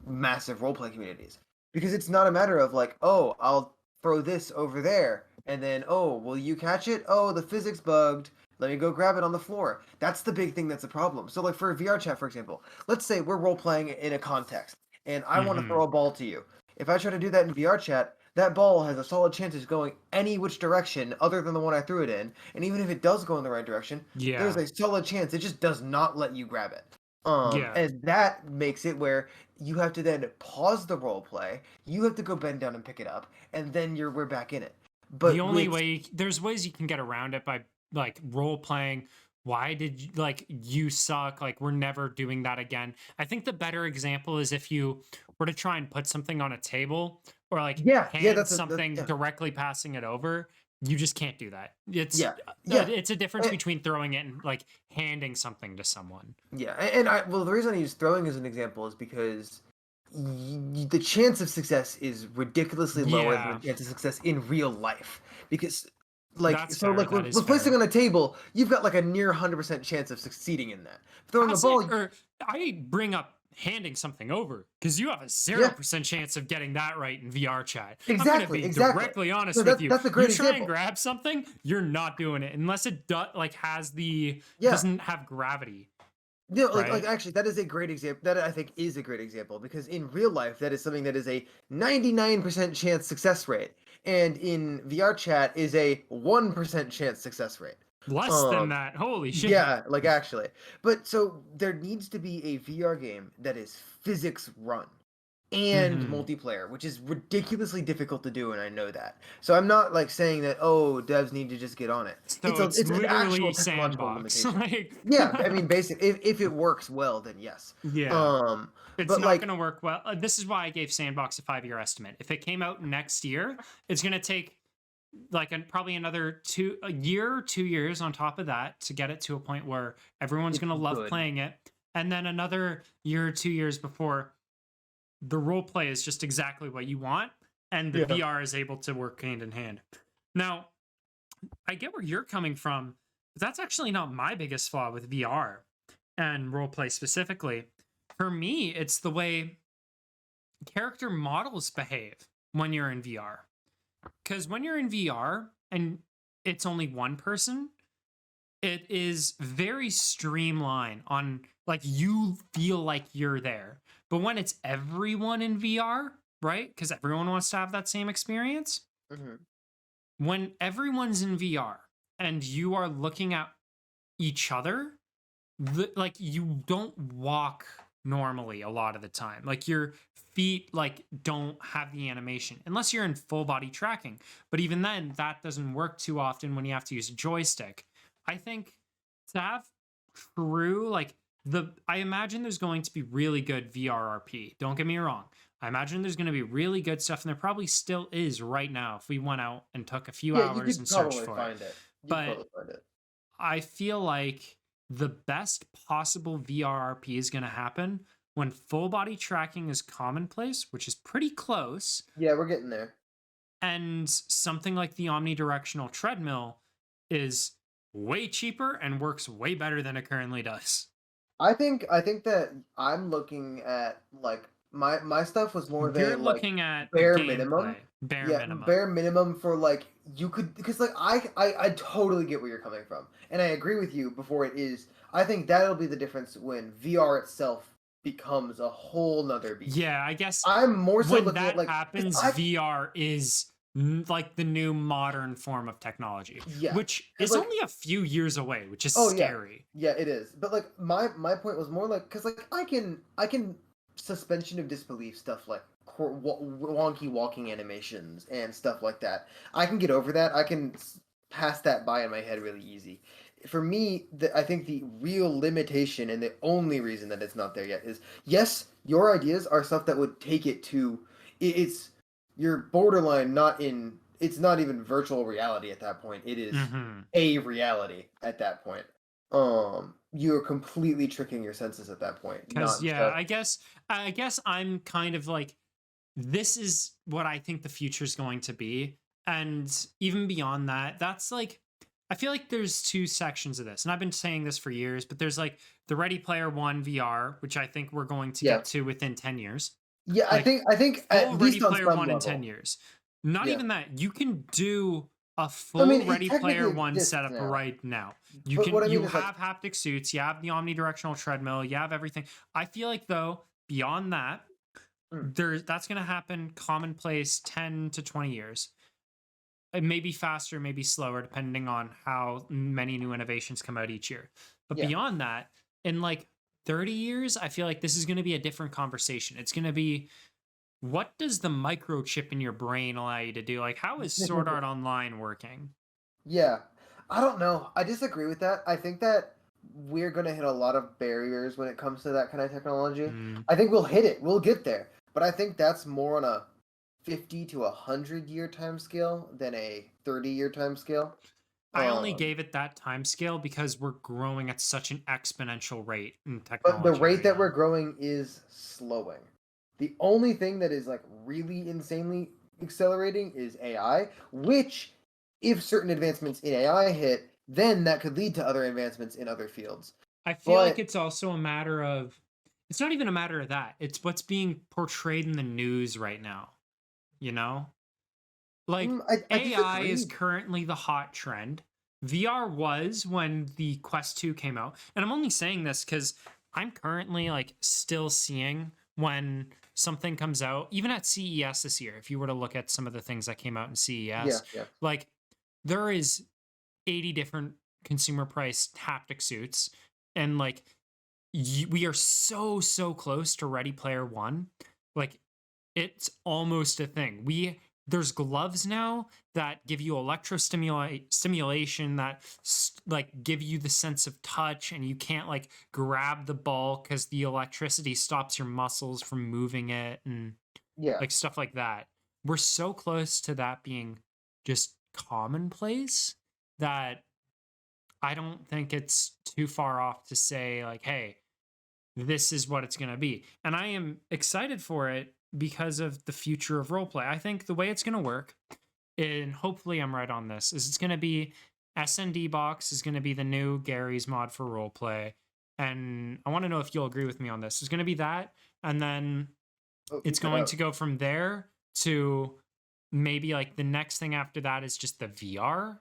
massive roleplay communities. Because it's not a matter of like, oh, I'll throw this over there. And then, oh, will you catch it? Oh, the physics bugged. Let me go grab it on the floor. That's the big thing that's a problem. So, like for a VR chat, for example, let's say we're role playing in a context, and I want to Hmm. throw a ball to you. If I try to do that in VR chat, that ball has a solid chance of going any which direction other than the one I threw it in. And even if it does go in the right direction, there's Yeah. a solid chance it just does not let you grab it. Yeah. And that makes it where you have to then pause the role play. You have to go bend down and pick it up, and then we're back in it. The But only with way there's ways you can get around it by like role playing. Why did you like you suck? Like we're never doing that again. I think the better example is if you were to try and put something on a table or like yeah, yeah, hand that's something yeah. directly passing it over. You just can't do that. Yeah, yeah, It's a difference eh, between throwing it and like handing something to someone. yeah. And I well, the reason I use throwing as an example is because the chance of success is ridiculously lower than the Yeah, chance of success in real life. Because, like, that's so fair. like That is with placing fair. on a table, you've got like a near 100% chance of succeeding in that. Throwing a Passing ball, or I bring up handing something over because you have a yeah, 0% chance of getting that right in VR chat. I'm going to exactly, be exactly. directly So honest with you. that's a You great try and example. grab something, you're not doing it unless it like has the Yeah, doesn't have gravity, yeah, like right? actually, that is a great example. That I think is a great example because in real life, that is something that is a 99% chance success rate, and in VR chat is a 1% chance success rate. Less than Um, that. Holy shit. yeah, like actually, but so there needs to be a VR game that is physics run and Mhm. multiplayer, which is ridiculously difficult to do, and I know that. So I'm not like saying that oh devs need to just get on it. So it's It's an actual literally technological sandbox. limitation. Like Yeah, I mean basic if it works well, then yes. yeah. Um, It's but not going like to work well. This is why I gave Sandbox a 5-year estimate. If it came out next year, it's going to take like probably another a year, 2 years on top of that to get it to a point where everyone's it's going to love good. playing it. And then another year or 2 years before the role play is just exactly what you want. And the Yeah. VR is able to work hand in hand. Now, I get where you're coming from, but that's actually not my biggest flaw with VR and role play specifically. For me, it's the way character models behave when you're in VR. Because when you're in VR and it's only one person, it is very streamlined on like you feel like you're there. But when it's everyone in VR, right? Because everyone wants to have that same experience. Hmm. When everyone's in VR and you are looking at each other, like you don't walk normally a lot of the time. Like your feet like don't have the animation unless you're in full body tracking. But even then, that doesn't work too often when you have to use a joystick. I think to have true like I imagine there's going to be really good VRRP. Don't get me wrong. I imagine there's going to be really good stuff, and there probably still is right now if we went out and took a few Yeah, you hours could and searched probably for it. find it. You could But probably find it. I feel like the best possible VRRP is going to happen when full body tracking is commonplace, which is pretty close, Yeah, we're getting there. and something like the omnidirectional treadmill is way cheaper and works way better than it currently does. I think that I'm looking at like my stuff was more You're than like looking at bare gameplay, minimum. bare Yeah, minimum. bare minimum for like you could because like I totally get where you're coming from. And I agree with you before it is. I think that'll be the difference when VR itself becomes a whole nother beast. Yeah, I guess I'm more so when looking at that like 'cause happens, I VR is like the new modern form of technology, yeah, which because is like only a few years away, which is oh yeah, scary. yeah, it is. But like my point was more like because like I can suspension of disbelief stuff like wonky walking animations and stuff like that. I can get over that. I can pass that by in my head really easy. For me, I think the real limitation and the only reason that it's not there yet is yes, your ideas are stuff that would take it to it's you're borderline not in it's not even virtual reality at that point. It is Hmm. a reality at that point. You're completely tricking your senses at that point, Because not yeah, just I guess I'm kind of like this is what I think the future is going to be, and even beyond that, that's like I feel like there's two sections of this, and I've been saying this for years, but there's like the Ready Player One VR, which I think we're going to yeah. get to within 10 years. Yeah, I Like think I think full at Ready least on Player some One in 10 level. years. Not Yeah. even that. You can do a I mean, full it Ready Player technically One exists setup now. right now. You But can what I mean you is like have haptic suits, you have the omnidirectional treadmill, you have everything. I feel like though, beyond that, mm, that's gonna happen commonplace 10 to 20 years. It may be faster, maybe slower, depending on how many new innovations come out each year. But yeah. beyond that, in like 30 years, I feel like this is going to be a different conversation. It's going to be what does the microchip in your brain allow you to do? Like, how is Sword Art Online working? Yeah. I don't know. I disagree with that. I think that we're going to hit a lot of barriers when it comes to that kind of technology. Mm. I think we'll hit it. We'll get there. But I think that's more on a 50 to 100-year time scale than a 30-year time scale. I only Um, gave it that time scale because we're growing at such an exponential rate in but the technology rate right that we're now. growing is slowing. The only thing that is like really insanely accelerating is AI, which if certain advancements in AI hit, then that could lead to other advancements in other fields. I feel like But it's also a matter of, it's not even a matter of that. It's what's being portrayed in the news right now, you know? Like I AI is disagree. currently the hot trend. VR was when the Quest 2 came out. And I'm only saying this cuz I'm currently like still seeing when something comes out even at CES this year. If you were to look at some of the things that came out in Yeah, CES, yeah. like there is 80 different consumer price haptic suits and like we are so close to Ready Player One. Like it's almost a thing. There's gloves now that give you stimulation that like give you the sense of touch, and you can't like grab the ball because the electricity stops your muscles from moving it and Yeah. like stuff like that. We're so close to that being just commonplace that I don't think it's too far off to say like, hey, this is what it's going to be. And I am excited for it because of the future of roleplay. I think the way it's going to work, and hopefully I'm right on this, is it's going to be SND Box is going to be the new Gary's mod for roleplay. And I want to know if you'll agree with me on this. It's going to be that. And then Oh, you it's cut going to out. go from there to maybe like the next thing after that is just the VR.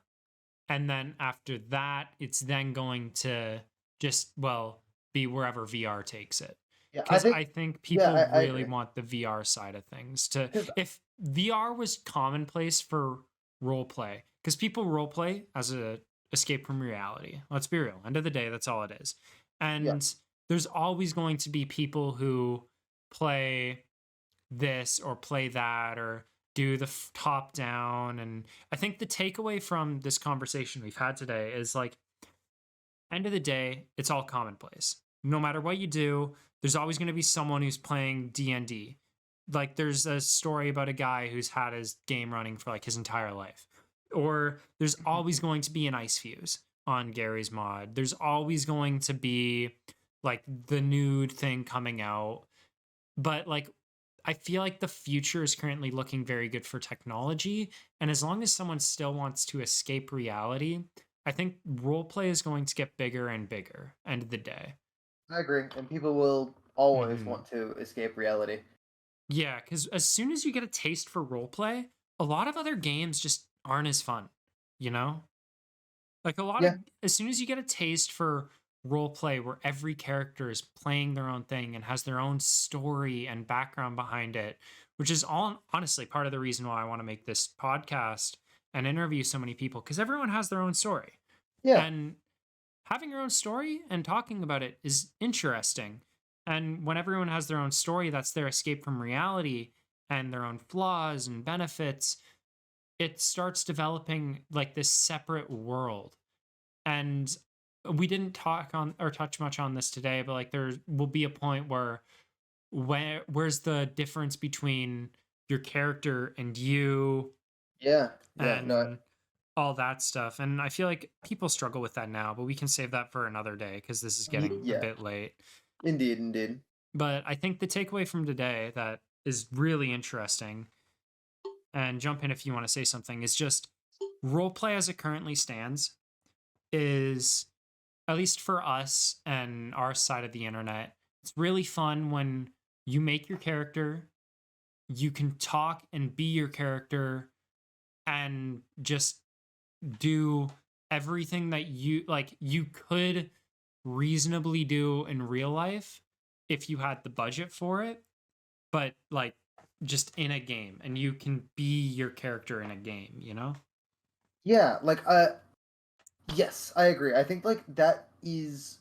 And then after that, it's then going to just, well, be wherever VR takes it. Yeah, I Because think I think yeah, people I really agree. want the VR side of things. To 'Cause if VR was commonplace for role play, because people role play as a escape from reality. Let's be real. End of the day, that's all it is. yeah, And there's always going to be people who play this or play that or do the top down. And I think the takeaway from this conversation we've had today is like, end of the day, it's all commonplace. No matter what you do, there's always going to be someone who's playing D&D. Like there's a story about a guy who's had his game running for like his entire life. Or there's always going to be an ice fuse on Gary's mod. There's always going to be like the nude thing coming out. But like I feel like the future is currently looking very good for technology. And as long as someone still wants to escape reality, I think roleplay is going to get bigger and bigger. End of the day. I agree. And people will always Hmm. want to escape reality. Yeah, because as soon as you get a taste for roleplay, a lot of other games just aren't as fun. You know, like a lot of Yeah, as soon as you get a taste for role play where every character is playing their own thing and has their own story and background behind it, which is all honestly part of the reason why I want to make this podcast and interview so many people because everyone has their own story. yeah, And having your own story and talking about it is interesting. And when everyone has their own story, that's their escape from reality and their own flaws and benefits, it starts developing like this separate world. And we didn't talk on or touch much on this today, but like there will be a point where's the difference between your character and you yeah, yeah. No, and all that stuff. And I feel like people struggle with that now, but we can save that for another day because this is getting a yeah. bit late. Indeed, indeed. But I think the takeaway from today that is really interesting, and jump in if you want to say something, is just roleplay as it currently stands is, at least for us and our side of the internet, it's really fun when you make your character, you can talk and be your character and just do everything that you could reasonably do in real life if you had the budget for it, but like just in a game and you can be your character in a game, you know? Yeah, like yes, I agree. I think like that is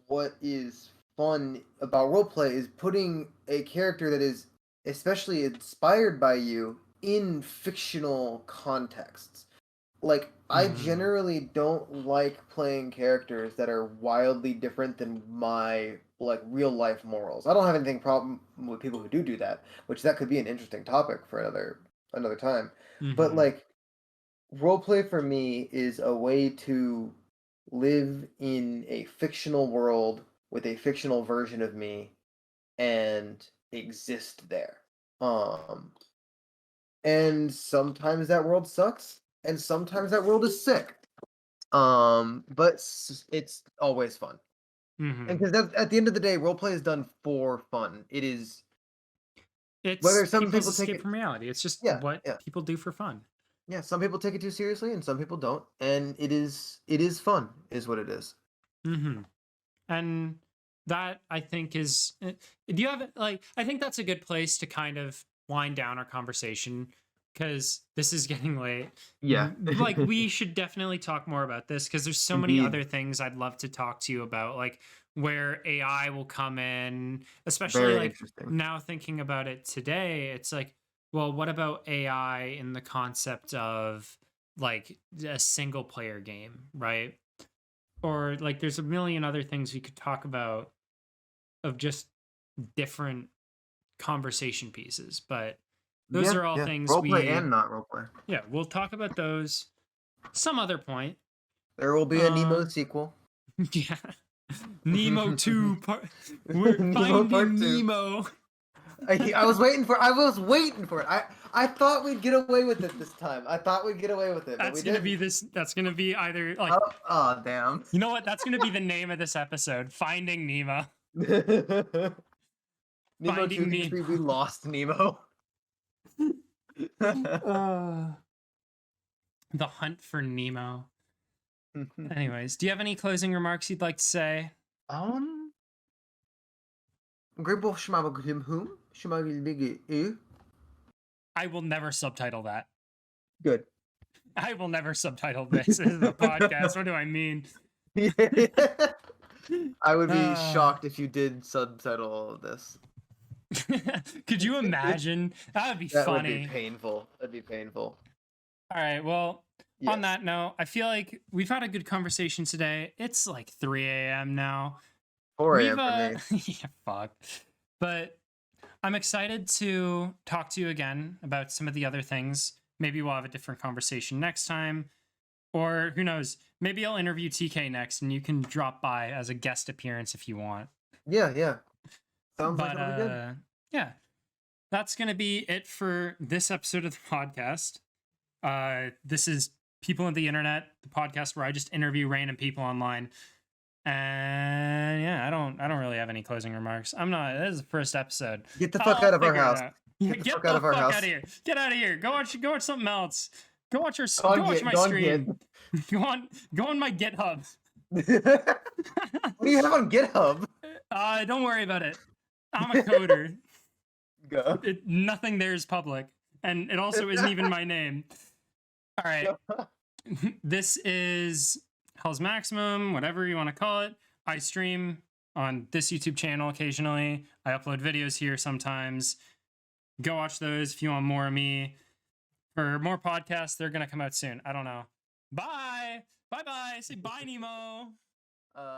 what is fun about roleplay is putting a character that is especially inspired by you in fictional contexts. Like I Mhm. generally don't like playing characters that are wildly different than my like real life morals. I don't have anything problem with people who do that, which that could be an interesting topic for another time. But Mhm. like roleplay for me is a way to live in a fictional world with a fictional version of me and exist there. Um and sometimes that world sucks and sometimes that world is sick. But it's always fun. And Mhm. because at the end of the day, roleplay is done for fun. It is It's whether some people's people take escape it, from reality. It's just yeah, what yeah, people do for fun. yeah. Some people take it too seriously, and some people don't. And it is fun, is what it is. Mhm. And that I think is do you have like I think that's a good place to kind of wind down our conversation because this is getting late. Yeah, Like we should definitely talk more about this because there's so many indeed, other things I'd love to talk to you about, like where AI will come in, especially very like interesting. now thinking about it today. It's like, well, what about AI in the concept of like a single player game, right? Or like there's a million other things we could talk about of just different conversation pieces, but those Yeah, are all yeah. things Roleplay we and not roleplay. yeah, we'll talk about those some other point. There will be a Nemo um sequel. yeah, Nemo 2 part, we're Nemo Part finding Two. Nemo. I was waiting for it. I thought we'd get away with it this time. I thought we'd get away with it, but we didn't. That's gonna be either like, Oh, oh damn. you know what, that's gonna be the name of this episode, Finding Nemo. Nemo 2 Finding could just Nemo. be We Lost Nemo. uh, the hunt for Nemo. Anyways, do you have any closing remarks you'd like to say? I'm grateful for I will never subtitle that. Good. I will never subtitle this. This is a podcast. What do I mean? I would be shocked if you did subtitle all of this. Could you imagine? That would be That funny. would be painful. That'd be painful. All right. Well, Yes. on that note, I feel like we've had a good conversation today. It's like 3 a.m. now. 4 a.m. for me. Yeah, fuck. But I'm excited to talk to you again about some of the other things. Maybe we'll have a different conversation next time. Or who knows? Maybe I'll interview TK next and you can drop by as a guest appearance if you want. Yeah. Sounds But like it'll be good. yeah, that's going to be it for this episode of the podcast. This is People on the Internet, the podcast where I just interview random people online. And yeah, I don't really have any closing remarks. This is the first episode. Get the fuck out of our house. Get the fuck out of here. Get out of here. Go watch something else. Go watch my stream. Go on my GitHub. What do you have on GitHub? Don't worry about it. I'm a coder. Go. Nothing there is public, and it also isn't even my name. All right. This is Hell's Maximum, whatever you want to call it. I stream on this YouTube channel occasionally. I upload videos here sometimes. Go watch those if you want more of me. For more podcasts, they're going to come out soon. I don't know. Bye. Bye-bye. Say bye, Nemo.